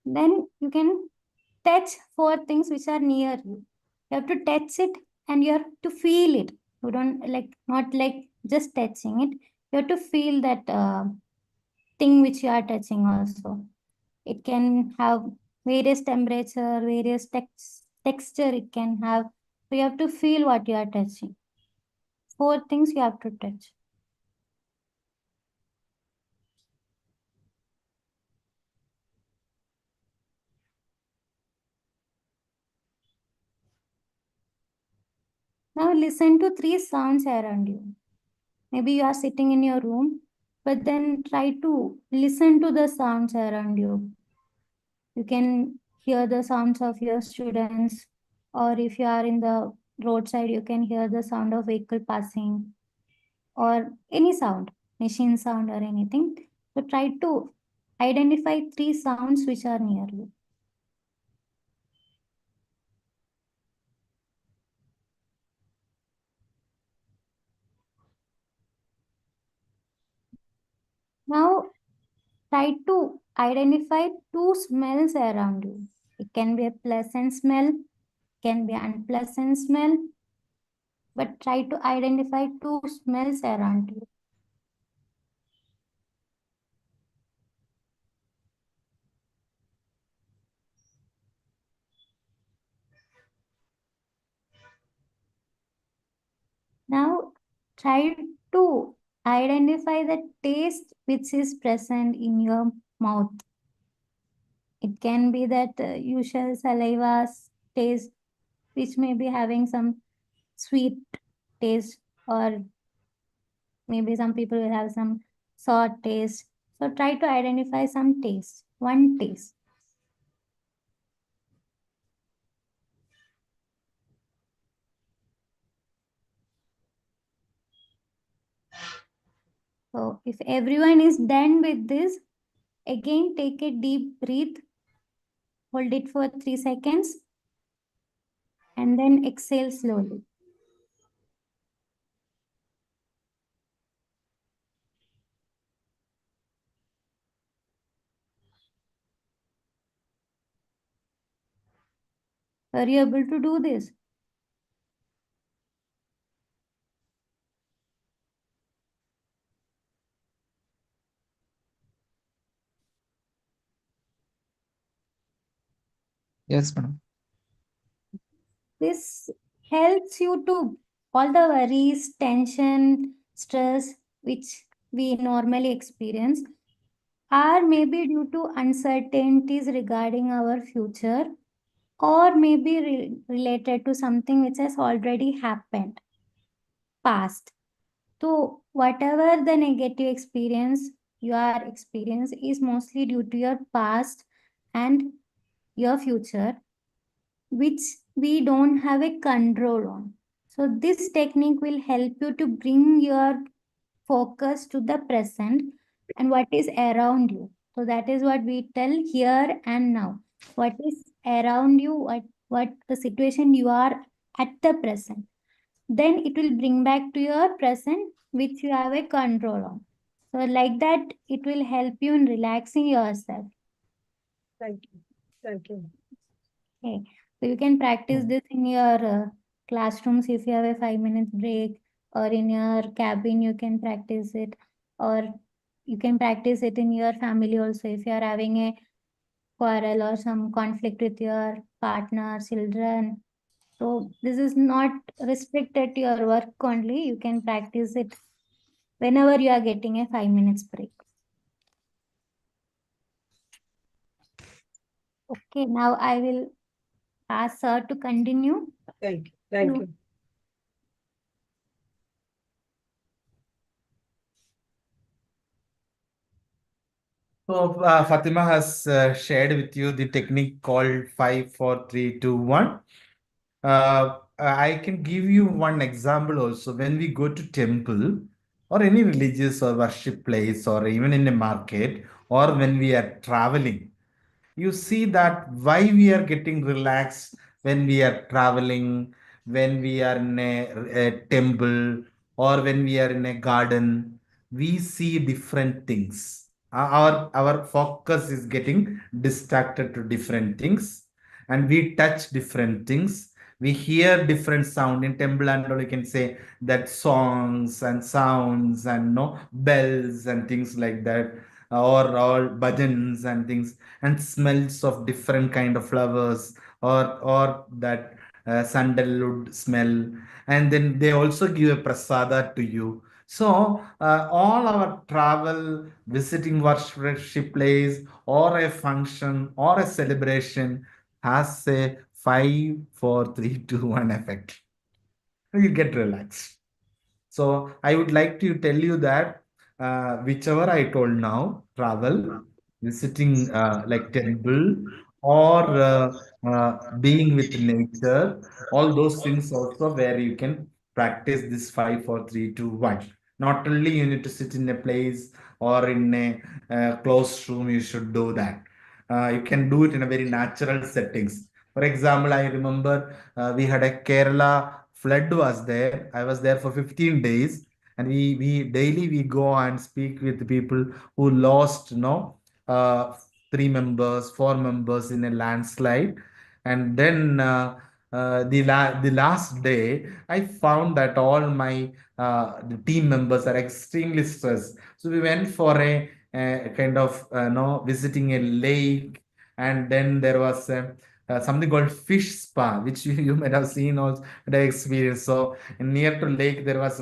Then you can touch 4 things which are near you. You have to touch it and you have to feel it. You don't like, not like just touching it. You have to feel that thing which you are touching also. It can have various temperature, various texture it can have. So you have to feel what you are touching. 4 things you have to touch. Now listen to 3 sounds around you. Maybe you are sitting in your room, but then try to listen to the sounds around you. You can hear the sounds of your students, or if you are in the roadside, you can hear the sound of vehicle passing, or any sound, machine sound or anything. So try to identify 3 sounds which are near you. Now, try to identify 2 smells around you. It can be a pleasant smell, can be unpleasant smell, but try to identify 2 smells around you. Now, try to identify the taste which is present in your mouth. It can be that usual saliva taste, which may be having some sweet taste, or maybe some people will have some sour taste. So try to identify some taste, one taste. So if everyone is done with this, again take a deep breath, hold it for 3 seconds, and then exhale slowly. Are you able to do this? Yes, madam. This helps you to all the worries, tension, stress, which we normally experience, are maybe due to uncertainties regarding our future, or maybe related to something which has already happened, past. So whatever the negative experience you are experiencing is mostly due to your past and your future, which we don't have a control on. So this technique will help you to bring your focus to the present and what is around you. So that is what we tell here and now. What is around you, what the situation you are at the present. Then it will bring back to your present, which you have a control on. So like that, it will help you in relaxing yourself. Thank you. Thank you. Okay. So you can practice this in your classrooms if you have a 5 minute break, or in your cabin you can practice it, or you can practice it in your family also if you are having a quarrel or some conflict with your partner, children. So this is not restricted to your work only. You can practice it whenever you are getting a 5 minutes break. Okay, now I will ask sir to continue. Thank you. Thank you. So Fatima has shared with you the technique called 5, 4, 3, 2, 1. I can give you one example also. When we go to temple or any religious or worship place, or even in a market, or when we are traveling, you see that why we are getting relaxed when we are traveling, when we are in a temple, or when we are in a garden, we see different things. Our focus is getting distracted to different things, and we touch different things. We hear different sound in temple, and all you can say that songs and sounds and no bells and things like that, or all bhajans and things, and smells of different kind of flowers, or that sandalwood smell, and then they also give a prasada to you. So all our travel, visiting worship place, or a function, or a celebration has a 5, 4, 3, 2, 1 effect. You get relaxed. So I would like to tell you that whichever I told now, travel, visiting like temple, or being with nature, all those things also where you can practice this 5, 4, 3, 2, 1. Not only you need to sit in a place or in a closed room, you should do that. You can do it in a very natural settings. For example, I remember we had a Kerala flood was there. I was there for 15 days. and we daily we go and speak with people who lost, uh, 3 members, 4 members in a landslide. And then the last day, I found that all my the team members are extremely stressed. So we went for a kind of visiting a lake, and then there was something called fish spa, which you might have seen or the experience. So near to lake, there was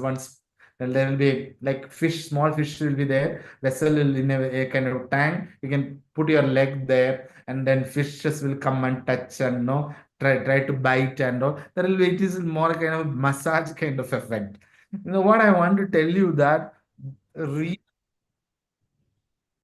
there will be like fish, small fish will be there, vessel will in a kind of tank. You can put your leg there, and then fishes will come and touch and try to bite and all. There will be, it is more kind of massage kind of effect. What I want to tell you that really